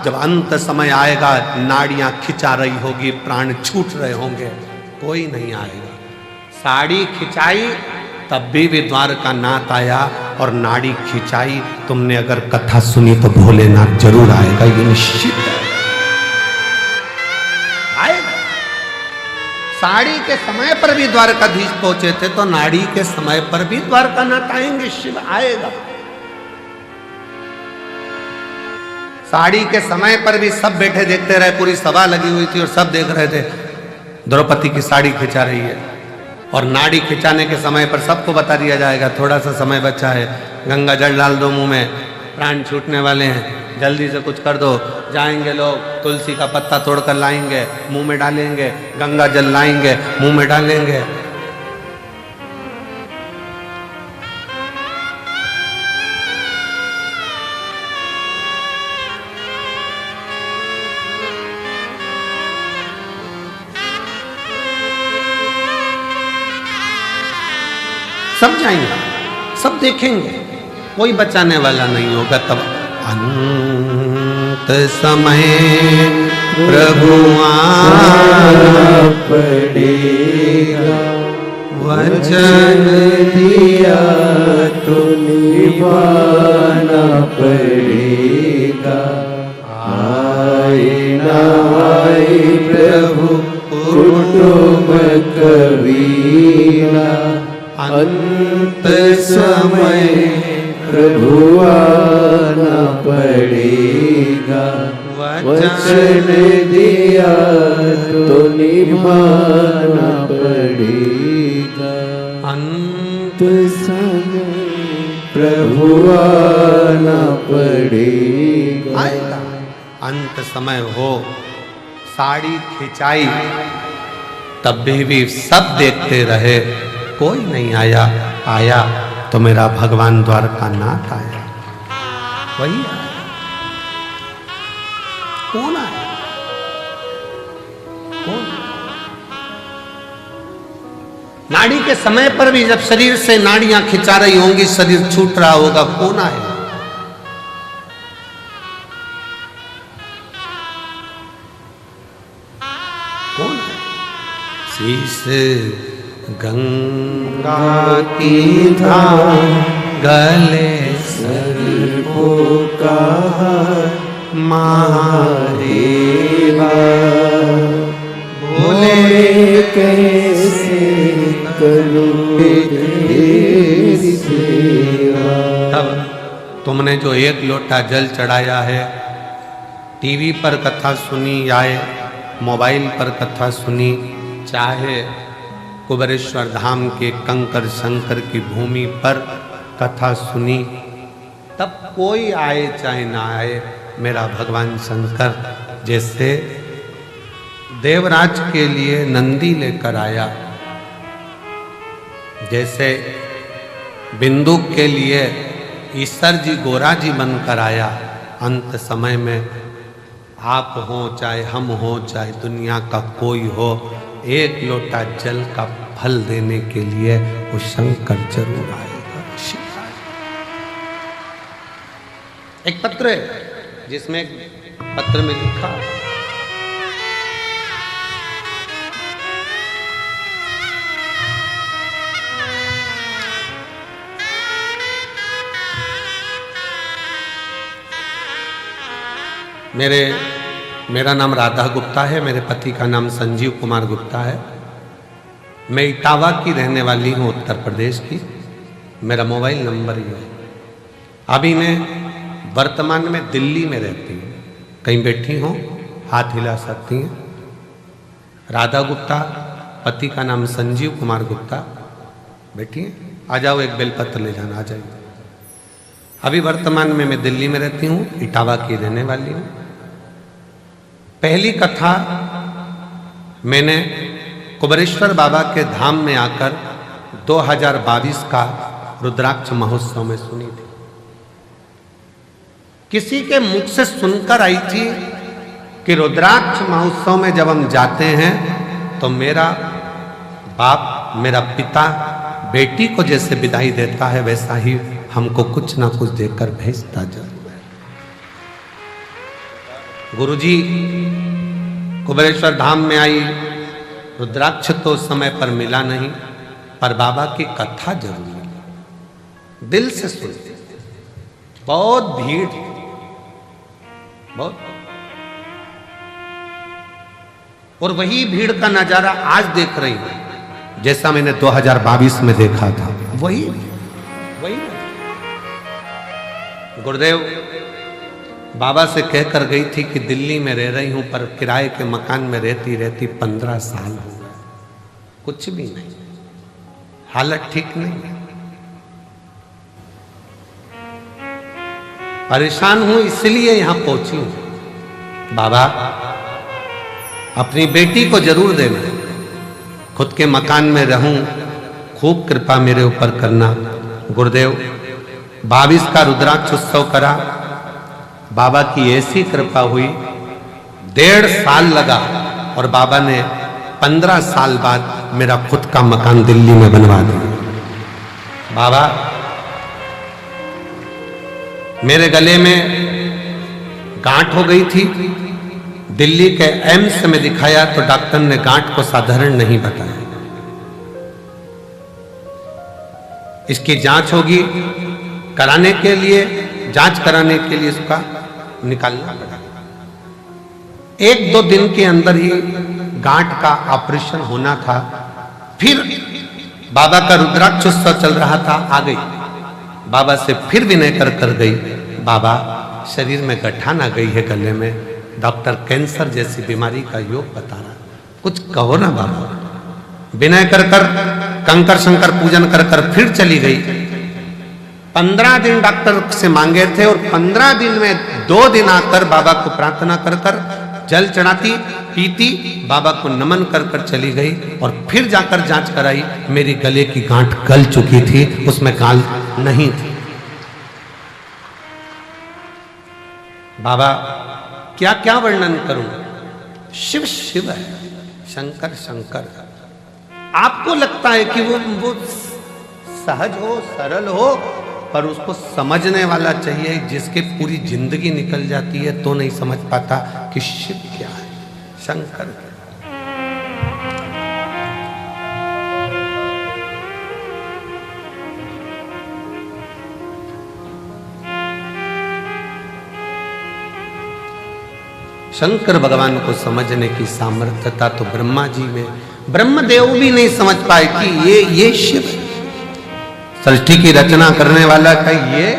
जब अंत समय आएगा नाड़ियां खिंचा रही होगी, प्राण छूट रहे होंगे, कोई नहीं आएगा। साड़ी खिंचाई तब भी द्वारका नाथ आया, और नाड़ी खिंचाई, तुमने अगर कथा सुनी तो भोलेनाथ जरूर आएगा, ये निश्चित है, आएगा। साड़ी के समय पर भी द्वारकाधीश पहुंचे थे, तो नाड़ी के समय पर भी द्वारका नाथ आएंगे, शिव आएगा। साड़ी के समय पर भी सब बैठे देखते रहे, पूरी सभा लगी हुई थी और सब देख रहे थे द्रौपदी की साड़ी खिंचा रही है। और नाड़ी खिंचाने के समय पर सबको बता दिया जाएगा थोड़ा सा समय बचा है, गंगा जल डाल दो मुंह में, प्राण छूटने वाले हैं, जल्दी से कुछ कर दो। जाएंगे लोग, तुलसी का पत्ता तोड़कर लाएंगे, मुंह में डालेंगे, गंगा जल लाएंगे, मुंह में डालेंगे। सब जाएंगे, सब देखेंगे, कोई बचाने वाला नहीं होगा। तब अंत समय प्रभु आना पड़ेगा, वचन दिया तो निभाना पड़ेगा। आए ना आए प्रभु कुटुंब कबीरा, अंत समय प्रभु आना पड़ेगा, वचन दिया तो निभाना पड़ेगा। अंत समय प्रभु आना पड़ेगा। अंत समय हो, साड़ी खिंचाई तब भी सब देखते रहे, कोई नहीं आया। आया तो मेरा भगवान द्वारका नाथ आया, वही आया। कौन आया? कौन? नाड़ी के समय पर भी जब शरीर से नाड़ियां खिंचा रही होंगी, शरीर छूट रहा होगा, कौन आएगा? कौन? शीश गंगा की धार गले सर्पो का महादेवा, भोले कैसे करूं तेरी सेवा। तब तुमने जो एक लोटा जल चढ़ाया है, टीवी पर कथा सुनी या मोबाइल पर कथा सुनी, चाहे कुबेरेश्वर धाम के कंकर शंकर की भूमि पर कथा सुनी, तब कोई आए चाहे ना आए, मेरा भगवान शंकर जैसे देवराज के लिए नंदी लेकर आया, जैसे बिंदु के लिए ईश्वर जी गोरा जी बनकर आया, अंत समय में आप हो चाहे हम हो चाहे दुनिया का कोई हो, एक लोटा जल का फल देने के लिए वो शंकर जरूर आएगा। एक पत्र है जिसमें पत्र में लिखा, मेरा नाम राधा गुप्ता है, मेरे पति का नाम संजीव कुमार गुप्ता है। मैं इटावा की रहने वाली हूँ, उत्तर प्रदेश की। मेरा मोबाइल नंबर ये है। अभी मैं वर्तमान में दिल्ली में रहती हूँ। कहीं बैठी हूँ, हाथ हिला सकती हैं। राधा गुप्ता, पति का नाम संजीव कुमार गुप्ता। बैठी हैं, आ जाओ, एक बेलपत्र ले जाना, आ जाइए। अभी वर्तमान में मैं दिल्ली में रहती हूँ, इटावा की रहने वाली हूँ। पहली कथा मैंने कुबेरेश्वर बाबा के धाम में आकर 2022 का रुद्राक्ष महोत्सव में सुनी थी। किसी के मुख से सुनकर आई थी कि रुद्राक्ष महोत्सव में जब हम जाते हैं तो मेरा बाप, मेरा पिता बेटी को जैसे विदाई देता है, वैसा ही हमको कुछ ना कुछ देकर भेजता जरूर है। गुरुजी कुबेरेश्वर धाम में आई, रुद्राक्ष तो उस समय पर मिला नहीं, पर बाबा की कथा जरूर मिली। दिल से सुनते, बहुत भीड़, बहुत, और वही भीड़ का नजारा आज देख रही हूं जैसा मैंने 2022 में देखा था। वही गुरुदेव बाबा से कहकर गई थी कि दिल्ली में रह रही हूं, पर किराए के मकान में रहती रहती 15 साल हो गए, कुछ भी नहीं, हालत ठीक नहीं है, परेशान हूं, इसलिए यहां पहुंची हूं। बाबा अपनी बेटी को जरूर देना, खुद के मकान में रहूं, खूब कृपा मेरे ऊपर करना। गुरुदेव 22 का रुद्राक्ष उत्सव करा, बाबा की ऐसी कृपा हुई, 1.5 साल लगा और बाबा ने 15 साल बाद मेरा खुद का मकान दिल्ली में बनवा दिया। बाबा मेरे गले में गांठ हो गई थी, दिल्ली के एम्स में दिखाया तो डॉक्टर ने गांठ को साधारण नहीं बताया, इसकी जांच होगी, कराने के लिए, जांच कराने के लिए इसका निकालना पड़ा। 1-2 दिन के अंदर ही गांठ का ऑपरेशन होना था। फिर बाबा का रुद्राक्ष उत्सव चल रहा था, आ गई बाबा से, फिर विनय कर गई, बाबा शरीर में गठान आ गई है गले में, डॉक्टर कैंसर जैसी बीमारी का योग बता रहा, कुछ कहो ना बाबा। विनय कर कंकर शंकर पूजन कर फिर चली गई। 15 दिन डॉक्टर से मांगे थे और 15 दिन में 2 दिन आकर बाबा को प्रार्थना कर जल चढ़ाती, पीती, बाबा को नमन कर चली गई और फिर जाकर जांच कराई, मेरी गले की गांठ गल चुकी थी, उसमें काल नहीं थी। बाबा क्या क्या वर्णन करूं, शिव शिव है, शंकर शंकर। आपको लगता है कि वो सहज हो, सरल हो, पर उसको समझने वाला चाहिए, जिसके पूरी जिंदगी निकल जाती है तो नहीं समझ पाता कि शिव क्या है, शंकर क्या है। शंकर भगवान को समझने की सामर्थ्यता तो ब्रह्मा जी में, ब्रह्मदेव भी नहीं समझ पाए कि ये शिव सृष्टि की रचना करने वाला का ये।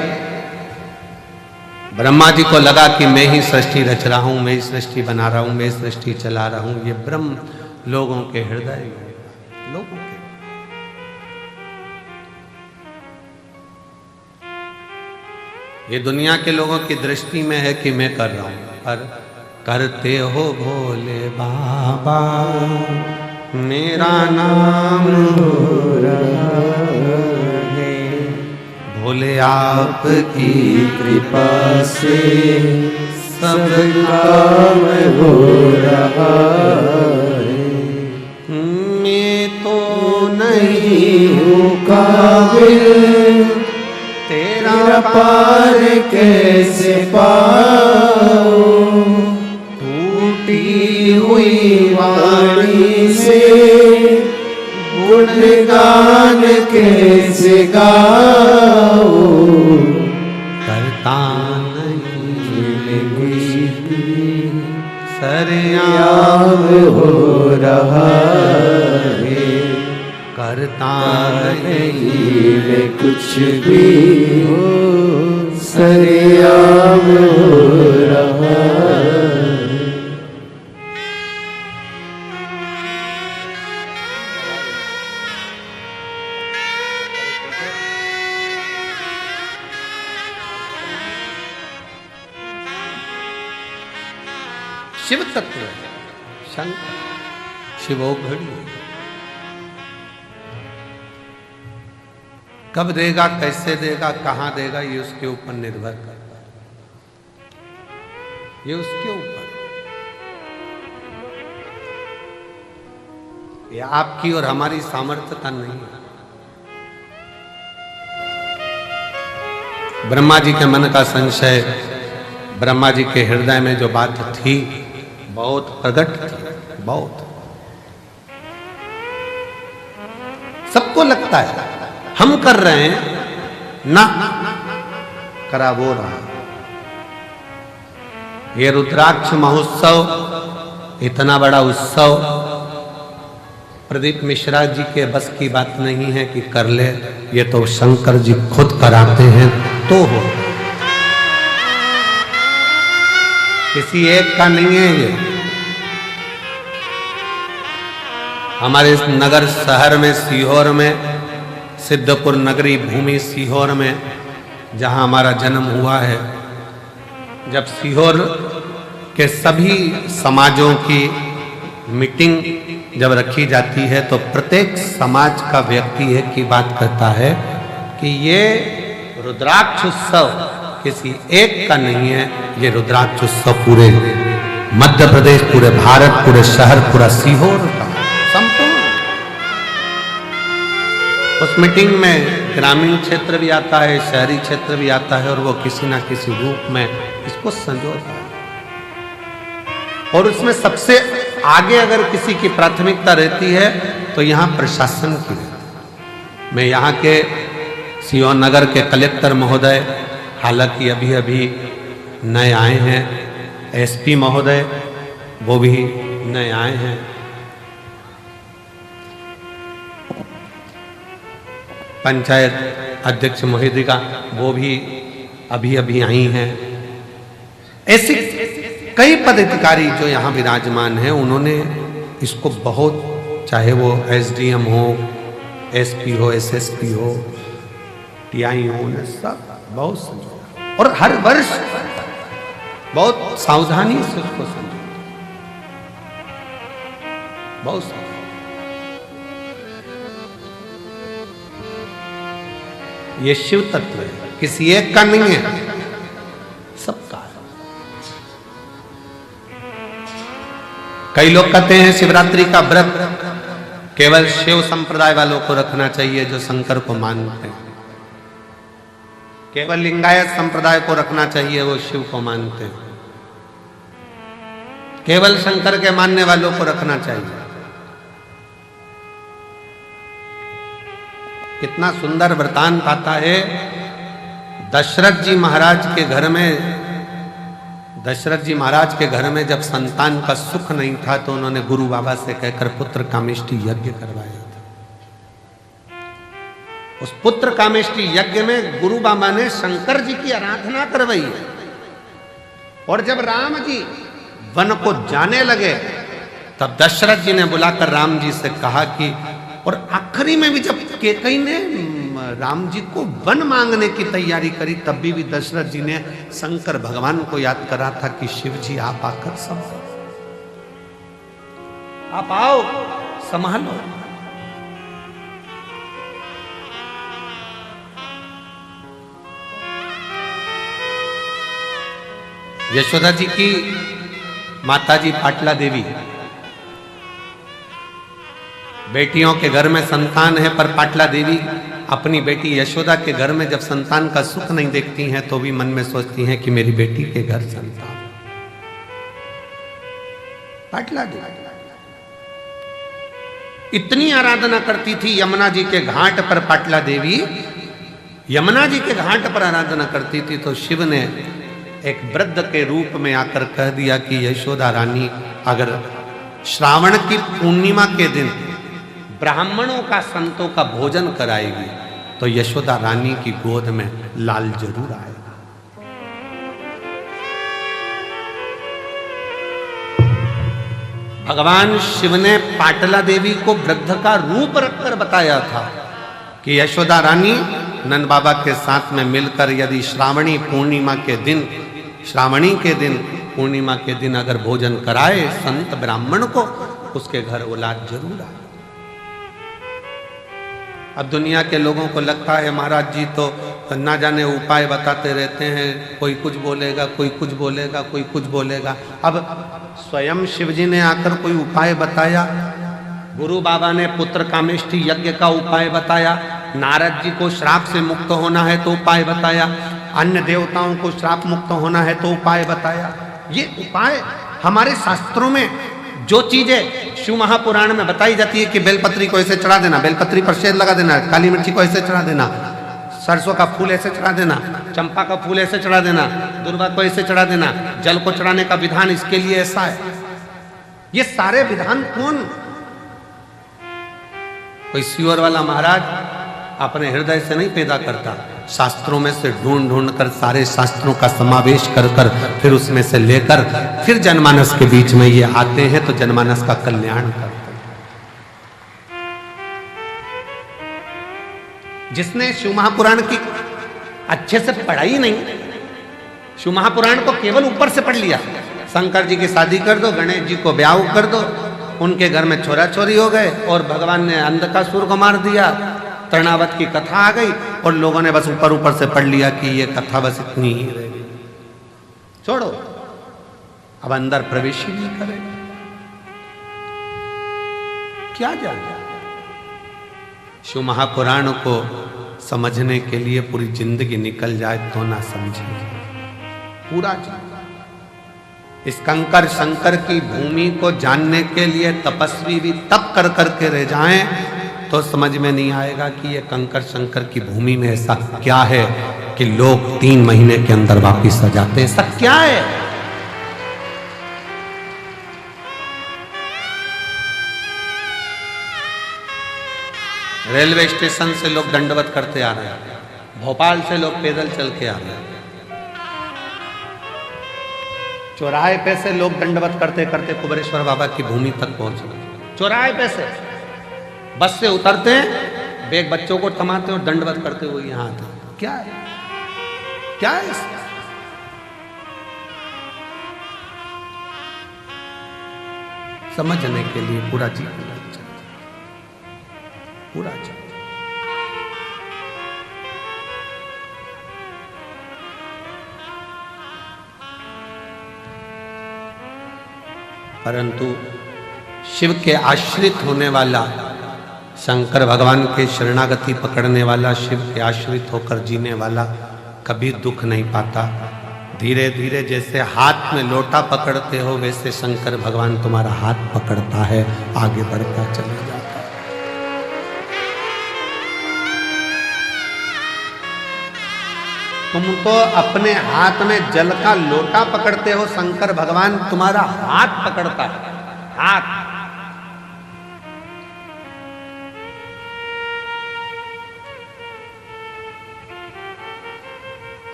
ब्रह्मा जी को लगा कि मैं ही सृष्टि रच रहा हूं, मैं ही सृष्टि बना रहा हूं, मैं सृष्टि चला रहा हूं। ये ब्रह्म लोगों के हृदय में, लोगों के, ये दुनिया के लोगों की दृष्टि में है कि मैं कर रहा हूं, पर करते हो भोले बाबा मेरा नाम हो रहा है, भोले आपकी कृपा से सब काम हो रहा है। मैं तो नहीं हूँ काबिल तेरा पार कैसे पाऊं, टूटी हुई वाणी से गुणगान कैसे गाऊं, करता नहीं सरयाम हो रहा है, करता नहीं मैं कुछ भी सरयाम हो रहा है। शिव तत्व है, शंकर शिवो घड़ी। कब देगा, कैसे देगा, कहां देगा, ये उसके ऊपर निर्भर करता है, ये उसके ऊपर, ये आपकी और हमारी सामर्थ्यता नहीं है। ब्रह्मा जी के मन का संशय, ब्रह्मा जी के हृदय में जो बात थी बहुत प्रकट थी, बहुत। सबको लगता है हम कर रहे हैं ना, करा वो रहा। ये रुद्राक्ष महोत्सव इतना बड़ा उत्सव प्रदीप मिश्रा जी के बस की बात नहीं है कि कर ले, ये तो शंकर जी खुद कराते हैं तो हो, किसी एक का नहीं है ये। हमारे इस नगर शहर में, सीहोर में, सिद्धपुर नगरी भूमि सीहोर में, जहां हमारा जन्म हुआ है, जब सीहोर के सभी समाजों की मीटिंग जब रखी जाती है तो प्रत्येक समाज का व्यक्ति एक ही बात कहता है कि ये रुद्राक्ष उत्सव किसी एक का नहीं है, ये रुद्राक्ष उत्सव पूरे मध्य प्रदेश, पूरे भारत, पूरे शहर, पूरा सीहोर का संपूर्ण। उस मीटिंग में ग्रामीण क्षेत्र भी आता है, शहरी क्षेत्र भी आता है, और वो किसी ना किसी रूप में इसको संजोता है। और उसमें सबसे आगे अगर किसी की प्राथमिकता रहती है तो यहाँ प्रशासन की रहती। मैं यहाँ के सीहोर नगर के कलेक्टर महोदय, हालांकि अभी अभी नए आए हैं, एसपी महोदय वो भी नए आए हैं, पंचायत अध्यक्ष महोदया वो भी अभी अभी आई हैं। ऐसे कई पदाधिकारी जो यहाँ विराजमान हैं, उन्होंने इसको बहुत, चाहे वो एसडीएम हो, एसपी हो, एसएसपी हो, टीआई हो, सब बहुत समझो, और हर वर्ष बहुत सावधानी से उसको समझो, बहुत सावधानी। ये शिव तत्व है, किसी एक का नहीं है, सबका है। कई लोग कहते हैं शिवरात्रि का व्रत केवल शिव संप्रदाय वालों को रखना चाहिए जो शंकर को मानते हैं, केवल लिंगायत संप्रदाय को रखना चाहिए वो शिव को मानते हैं, केवल शंकर के मानने वालों को रखना चाहिए। कितना सुंदर वृतांत आता है, दशरथ जी महाराज के घर में दशरथ जी महाराज के घर में जब संतान का सुख नहीं था तो उन्होंने गुरु बाबा से कहकर पुत्र कामेष्टि यज्ञ करवाया था। उस पुत्र कामेष्टि यज्ञ में गुरु बाबा ने शंकर जी की आराधना करवाई है। और जब राम जी वन को जाने लगे तब दशरथ जी ने बुलाकर राम जी से कहा कि, और आखिरी में भी जब कैकेयी ने राम जी को वन मांगने की तैयारी करी तब भी दशरथ जी ने शंकर भगवान को याद करा था कि शिव जी आप आकर संभालो, आप आओ संभालो। यशोदा जी की माताजी पाटला देवी, बेटियों के घर में संतान है, पर पाटला देवी अपनी बेटी यशोदा के घर में जब संतान का सुख नहीं देखती हैं तो भी मन में सोचती हैं कि मेरी बेटी के घर संतान। पाटला देवी इतनी आराधना करती थी यमुना जी के घाट पर। पाटला देवी यमुना जी के घाट पर आराधना करती थी तो शिव ने एक वृद्ध के रूप में आकर कह दिया कि यशोदा रानी अगर श्रावण की पूर्णिमा के दिन ब्राह्मणों का संतों का भोजन कराएगी तो यशोदा रानी की गोद में लाल जरूर आएगा। भगवान शिव ने पाटला देवी को वृद्ध का रूप रखकर बताया था कि यशोदा रानी नंद बाबा के साथ में मिलकर यदि श्रावणी पूर्णिमा के दिन, श्रावणी के दिन, पूर्णिमा के दिन अगर भोजन कराए संत ब्राह्मण को, उसके घर औलाद जरूर आए। अब दुनिया के लोगों को लगता है महाराज जी तो ना जाने उपाय बताते रहते हैं, कोई कुछ बोलेगा, कोई कुछ बोलेगा, कोई कुछ बोलेगा। अब स्वयं शिव जी ने आकर कोई उपाय बताया, गुरु बाबा ने पुत्र कामेष्टि यज्ञ का उपाय बताया, नारद जी को श्राप से मुक्त होना है तो उपाय बताया, अन्य देवताओं को श्राप मुक्त होना है तो उपाय बताया। ये उपाय हमारे शास्त्रों में जो चीजें शिव महापुराण में बताई जाती है कि बेलपत्री को ऐसे चढ़ा देना, बेलपत्री पर शेर लगा देना, काली मिर्ची को ऐसे चढ़ा देना, सरसों का फूल ऐसे चढ़ा देना, चंपा का फूल ऐसे चढ़ा देना, दुर्वा को ऐसे चढ़ा देना, जल को चढ़ाने का विधान इसके लिए ऐसा है। ये सारे विधान कौन? कोई सियोर वाला महाराज अपने हृदय से नहीं पैदा करता, शास्त्रों में से ढूंढ ढूंढ कर सारे शास्त्रों का समावेश कर कर फिर उसमें से लेकर फिर जनमानस के बीच में ये आते हैं तो जनमानस का कल्याण करते हैं। जिसने शिव महापुराण की अच्छे से पढ़ाई नहीं, शिव महापुराण को केवल ऊपर से पढ़ लिया, शंकर जी की शादी कर दो, गणेश जी को ब्याह कर दो, उनके घर में छोरा छोरी हो गए और भगवान ने अंधकासुर को मार दिया, तृणावत की कथा आ गई और लोगों ने बस ऊपर ऊपर से पढ़ लिया कि ये कथा बस इतनी ही रह गई, छोड़ो, अब अंदर प्रवेश ही नहीं करे। क्या जाने शिव महापुराण को समझने के लिए पूरी जिंदगी निकल जाए तो ना समझे पूरा जीवन। इस कंकर शंकर की भूमि को जानने के लिए तपस्वी भी तप कर करके रह जाएं तो समझ में नहीं आएगा कि ये कंकर शंकर की भूमि में ऐसा क्या है कि लोग 3 महीने के अंदर वापिस आ जाते हैं। ऐसा क्या है? रेलवे स्टेशन से लोग दंडवत करते आ रहे हैं, भोपाल से लोग पैदल चल के आ रहे हैं, चौराहे पे से लोग दंडवत करते करते कुबेरेश्वर बाबा की भूमि तक पहुंच गए। चौराहे पे से बस से उतरते हैं, बैग बच्चों को थमाते और दंडवत करते हुए यहाँ आते। क्या है? क्या है? समझने के लिए पूरा जीवन पूरा जीवन। परंतु शिव के आश्रित होने वाला, शंकर भगवान के शरणागति पकड़ने वाला, शिव के आश्रित होकर जीने वाला कभी दुख नहीं पाता। धीरे धीरे जैसे हाथ में लोटा पकड़ते हो वैसे शंकर भगवान तुम्हारा हाथ पकड़ता है, आगे बढ़ता चले जाता है। तुम तो अपने हाथ में जल का लोटा पकड़ते हो, शंकर भगवान तुम्हारा हाथ पकड़ता है, हाथ।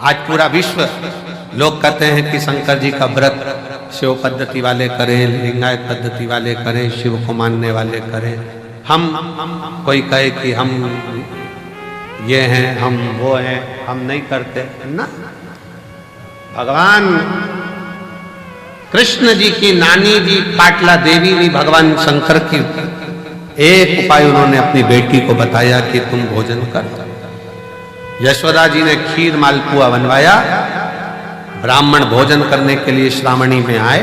आज पूरा विश्व लोग कहते हैं कि शंकर जी का व्रत शिव पद्धति वाले करें, लिंगायत पद्धति वाले करें, शिव को मानने वाले करें। हम कोई कहे कि हम ये हैं, हम वो हैं, हम नहीं करते ना। भगवान कृष्ण जी की नानी जी पाटला देवी भी भगवान शंकर की एक उपाय उन्होंने अपनी बेटी को बताया कि तुम भोजन कर। यशोदा जी ने खीर मालपुआ बनवाया, ब्राह्मण भोजन करने के लिए श्रावणी में आए,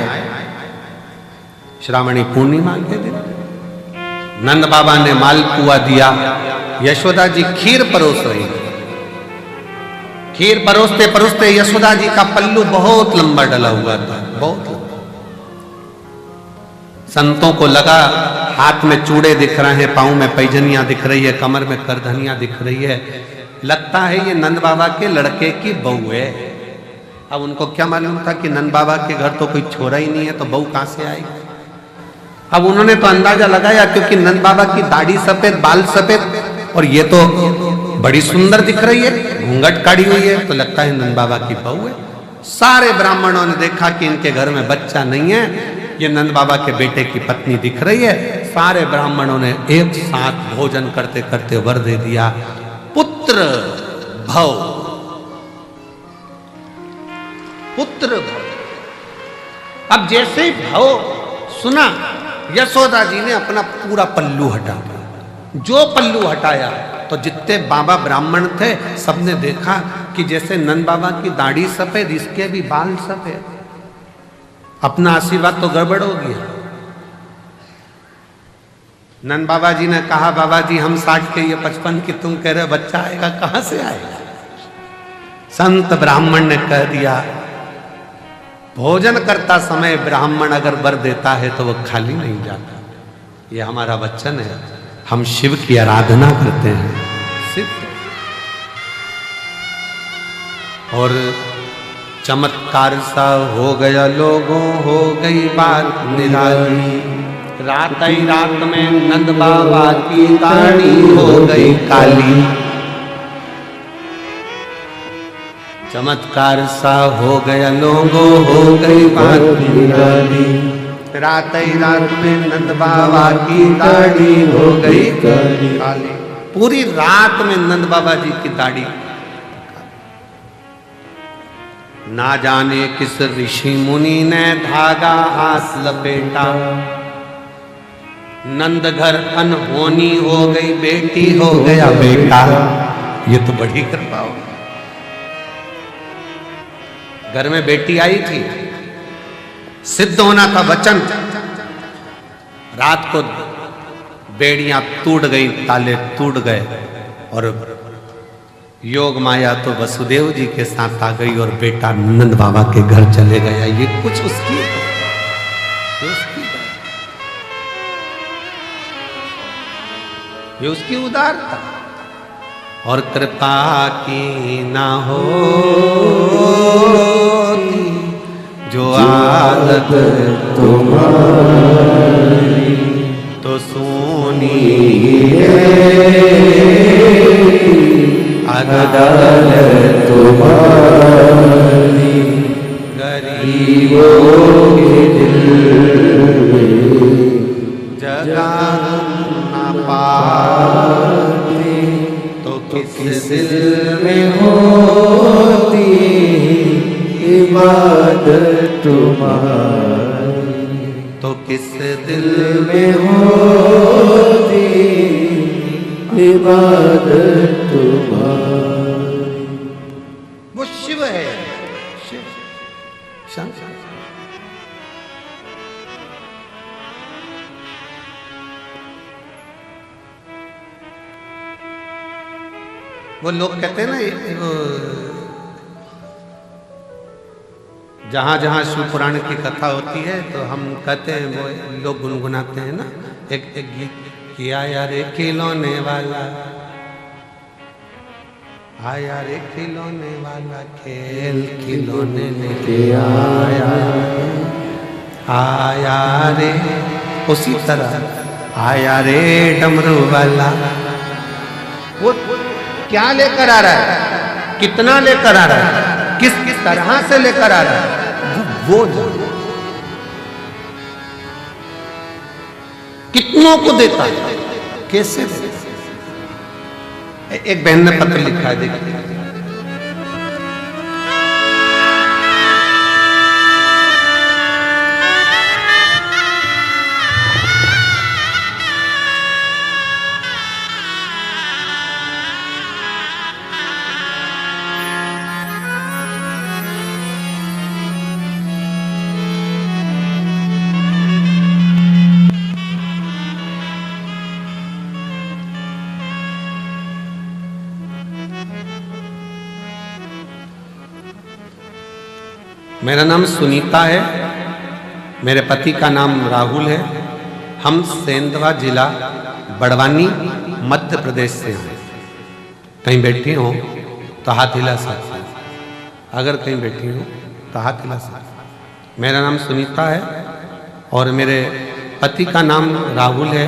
श्रावणी पूर्णिमा के दिन नंद बाबा ने मालपुआ दिया, यशोदा जी खीर परोस रही। खीर परोसते परोसते यशोदा जी का पल्लू बहुत लंबा डला हुआ था, बहुत लंबा। संतों को लगा हाथ में चूड़े दिख रहे हैं, पांव में पैजनियां दिख रही है, कमर में करधनियां दिख रही है, लगता है ये नंद बाबा के लड़के की बहू है। अब उनको क्या मालूम था कि नंद बाबा के घर तो कोई छोरा ही नहीं है, तो बहू कहां से आएगी। अब उन्होंने तो अंदाजा लगाया, क्योंकि नंद बाबा की दाढ़ी सफेद, बाल सफेद, और ये तो बड़ी सुंदर दिख रही है, घूंघट काढ़ी हुई है, तो लगता है नंद बाबा की बहू है। सारे ब्राह्मणों ने देखा कि इनके घर में बच्चा नहीं है, ये नंद बाबा के बेटे की पत्नी दिख रही है। सारे ब्राह्मणों ने एक साथ भोजन करते करते वर दे दिया, पुत्र भव, पुत्र भव। अब जैसे ही भव सुना, यशोदा जी ने अपना पूरा पल्लू हटा दिया। जो पल्लू हटाया तो जितने बाबा ब्राह्मण थे सबने देखा कि जैसे नंद बाबा की दाढ़ी सफेद, इसके भी बाल सफेद। अपना आशीर्वाद तो गड़बड़ हो गया। नंद बाबा जी ने कहा, बाबा जी हम 60 के, ये 55 की, तुम कह रहे हो बच्चा आएगा, कहां से आएगा। संत ब्राह्मण ने कह दिया, भोजन करता समय ब्राह्मण अगर वर देता है तो वह खाली नहीं जाता। ये हमारा वचन है, हम शिव की आराधना करते हैं, सिद्ध। और चमत्कार सा हो गया लोगों, हो गई बात निराली। रात ही रात में नंद बाबा की दाढ़ी हो गई काली। चमत्कार सा हो गया लोगों, हो गई बात निराली। रात ही रात में नंद बाबा की दाढ़ी हो गई काली। पूरी रात में नंद बाबा जी की दाढ़ी। ना जाने किस ऋषि मुनि ने धागा हाथ लपेटा, नंद घर अनहोनी हो गई, बेटी हो गया बेटा। ये तो बड़ी कृपा हो। घर में बेटी आई थी, सिद्ध होना था वचन। रात को बेड़ियां टूट गई, ताले टूट गए, और योग माया तो वसुदेव जी के साथ आ गई, और बेटा नंद बाबा के घर चले गया। ये कुछ उसकी ये उसकी उदारता और कृपा की ना हो जो आदत तुम्हारी तो सोनी अदालत तुम्हारी। गरीबों के दिल जगा पाते तो किस दिल में होती इबादत तुम्हारी, तो किस दिल में होती इबादत तुम्हारी। वो शिव है, शिव शंकर। वो लोग कहते हैं ना, जहां जहां शिव पुराण की कथा होती है तो हम कहते हैं, वो लोग गुनगुनाते हैं ना एक गीत, किया यार खिलौने वाला आया रे खिलौने वाला खेल खिलौने लेके आया, आया रे। उसी तरह आया रे डमरू वाला, वो क्या लेकर आ रहा है, कितना लेकर आ रहा है, किस किस तरह से लेकर आ रहा है, वो कितनों को देता है, कैसे देता है। एक बहन ने पत्र लिखा है, देखिए। मेरा नाम सुनीता है, मेरे पति का नाम राहुल है। हम सेंधवा जिला बड़वानी मध्य प्रदेश से हैं। कहीं बैठी हो तो हाथ हिला सकते हैं, अगर कहीं बैठी हो तो हाथ हिला सकते हैं। मेरा नाम सुनीता है और मेरे पति का नाम राहुल है।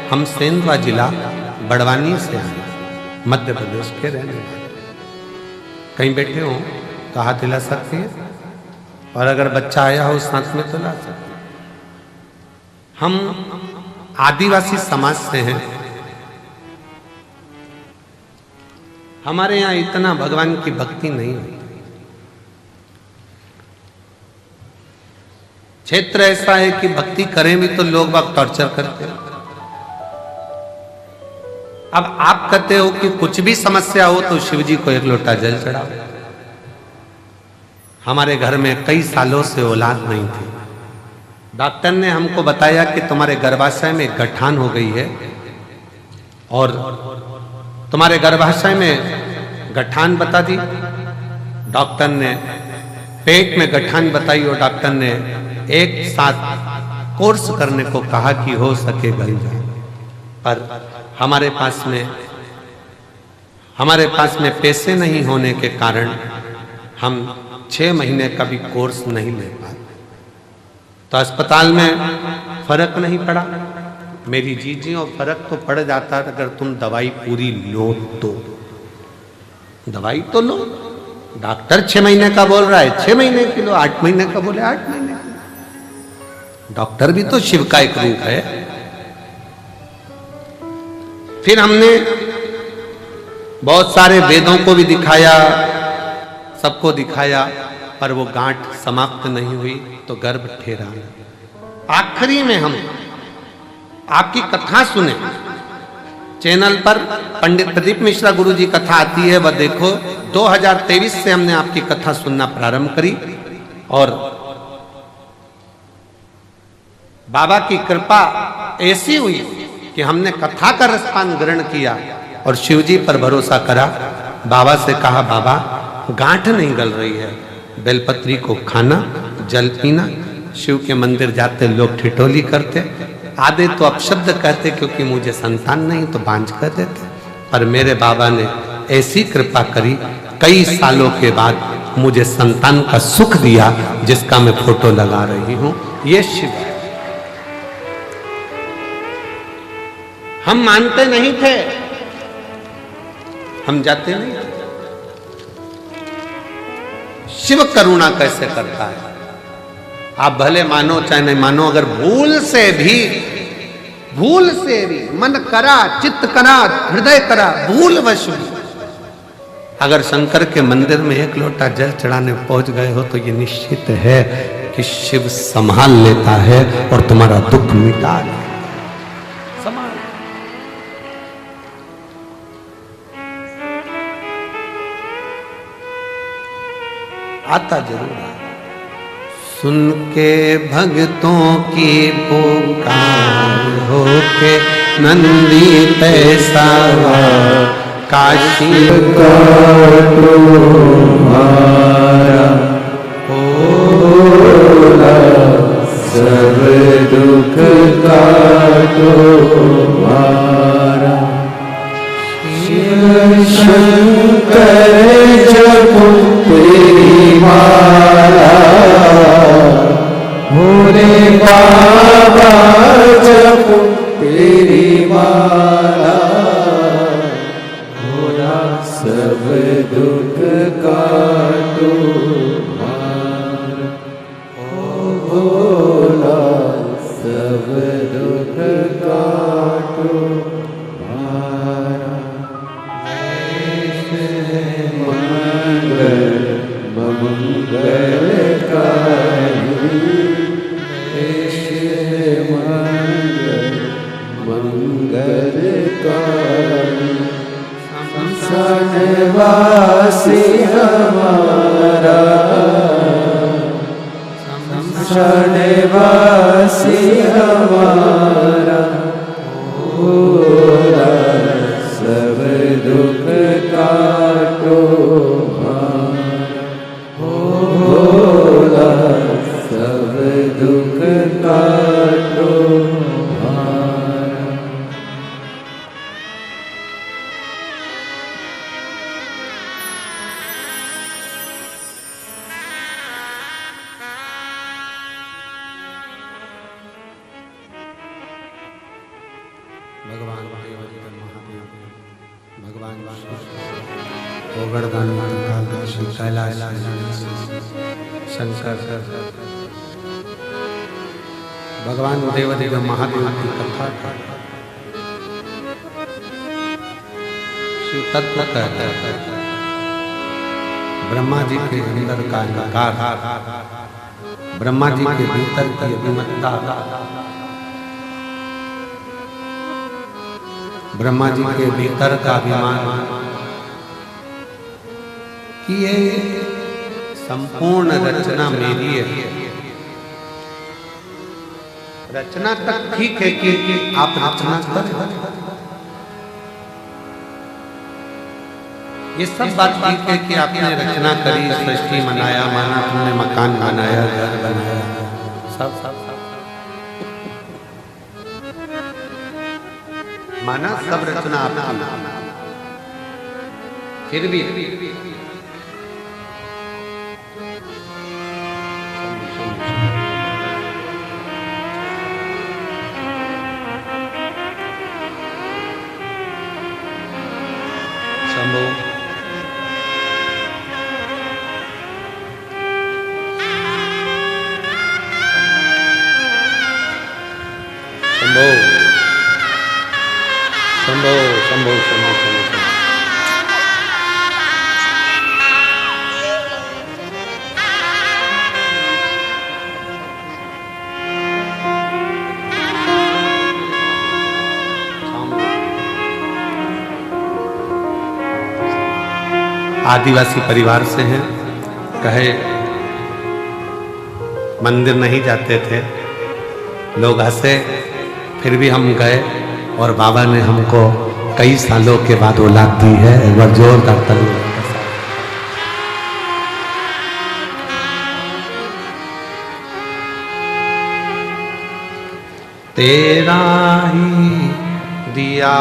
हम सेंधवा जिला बड़वानी से हैं, मध्य प्रदेश के रहने वाले। कहीं बैठे हो तो हाथ हिला सकते हैं, और अगर बच्चा आया हो साथ में तो ला सकते। हम आदिवासी समाज से हैं। हमारे यहाँ इतना भगवान की भक्ति नहीं होती। क्षेत्र ऐसा है कि भक्ति करें भी तो लोग बाग टॉर्चर करते हैं। अब आप कहते हो कि कुछ भी समस्या हो तो शिव जी को एक लोटा जल चढ़ाओ। हमारे घर में कई सालों से औलाद नहीं थी। डॉक्टर ने हमको बताया कि तुम्हारे गर्भाशय में गठान हो गई है, और तुम्हारे गर्भाशय में गठान बता दी डॉक्टर ने, पेट में गठान बताई और डॉक्टर ने एक साथ कोर्स करने को कहा कि हो सके गल जाए। पर हमारे पास में पैसे नहीं होने के कारण हम 6 महीने का भी कोर्स नहीं ले पाए। तो अस्पताल में फर्क नहीं पड़ा। मेरी जीजियों फर्क तो पड़ जाता अगर तुम दवाई पूरी लो तो। दवाई तो लो, डॉक्टर 6 महीने का बोल रहा है 6 महीने की लो, 8 महीने का बोले 8 महीने की। डॉक्टर भी तो शिव का एक रूप है। फिर हमने बहुत सारे वेदों को भी दिखाया, सबको दिखाया, पर वो गांठ समाप्त नहीं हुई तो गर्भ ठहरा। आखिरी में हम आपकी कथा सुने, चैनल पर पंडित प्रदीप मिश्रा गुरु जी कथा आती है, वह देखो। 2023 से हमने आपकी कथा सुनना प्रारंभ करी और बाबा की कृपा ऐसी हुई कि हमने कथा का रसपान ग्रहण किया और शिव जी पर भरोसा करा। बाबा से कहा, बाबा गांठ नहीं गल रही है, बेलपत्री को खाना, जल पीना। शिव के मंदिर जाते लोग ठिठोली करते, आधे तो अपशब्द कहते क्योंकि मुझे संतान नहीं तो बांझ कर देते। पर मेरे बाबा ने ऐसी कृपा करी, कई सालों के बाद मुझे संतान का सुख दिया, जिसका मैं फोटो लगा रही हूं। ये शिव है। हम मानते नहीं थे, हम जाते नहीं थे। शिव करुणा कैसे करता है आप भले मानो चाहे नहीं मानो, अगर भूल से भी मन करा, चित्त करा, हृदय करा, भूलवश भी अगर शंकर के मंदिर में एक लोटा जल चढ़ाने पहुंच गए हो तो ये निश्चित है कि शिव संभाल लेता है और तुम्हारा दुख मिटा लेता है। आता जरूर है। सुन के भक्तों की पुकार होके नंदी पैसा काशी का तुम्हारा होला, सब दुख का तुम्हारा। शिव शंकर काटो मारा, ओ भोला सब दुख काटो मारा। मंगल मंगल शरणवासी हमारा, शरणवासी हमारा, भोला सब दुख काटो मारा, भोला सब दुख काटो मारा। भगवान महादेव, भगवान गोवर्धन काशी कैलाश शंकर, भगवान देवदेव महादेव की कथा शिव तत्व कहता है। ब्रह्मा जी के अंदर का अहंकार, ब्रह्मा जी के भीतर की अभिमत्ता, ब्रह्मा जी के भीतर का अभिमान कि ये संपूर्ण रचना मेरी है। रचना तक ठीक है कि आप रचना करें, ये सब बात ठीक है कि आपने रचना करी, सृष्टि बनाया, माना तुमने मकान बनाया, घर बनाया, सब माना सब रचना आपकी, फिर भी शंभो शंभो शंभो शंभो शंभो शंभो। आदिवासी परिवार से हैं, कहे मंदिर नहीं जाते थे, लोग हंसे, फिर भी हम गए और बाबा ने हमको कई सालों के बाद औलाद दी है। एक बार जोरदार ताली। तेरा ही दिया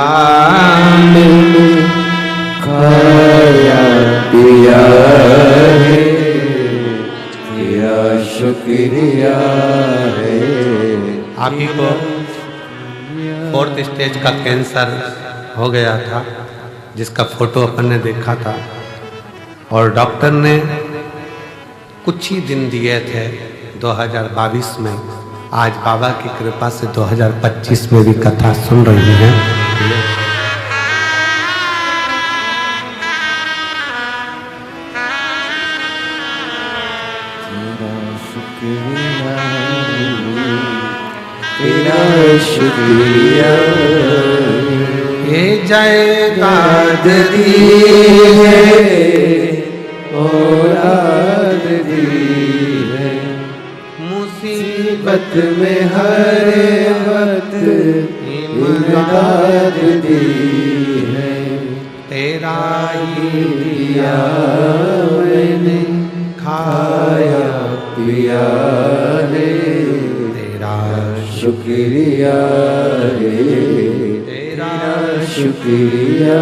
मैंने खाया पिया है, तेरा शुक्रिया है। आप ही को 4th स्टेज का कैंसर हो गया था, जिसका फोटो अपन ने देखा था, और डॉक्टर ने कुछ ही दिन दिए थे 2022 में। आज बाबा की कृपा से 2025 में भी कथा सुन रही हैं। तेरा शुक्रिया ये जायदाद दी है, औलाद दी है, मुसीबत में हर वक्त इमदाद दी है। तेरा ही दिया मैंने खाया पिया है, तेरा शुक्रिया है, तेरा शुक्रिया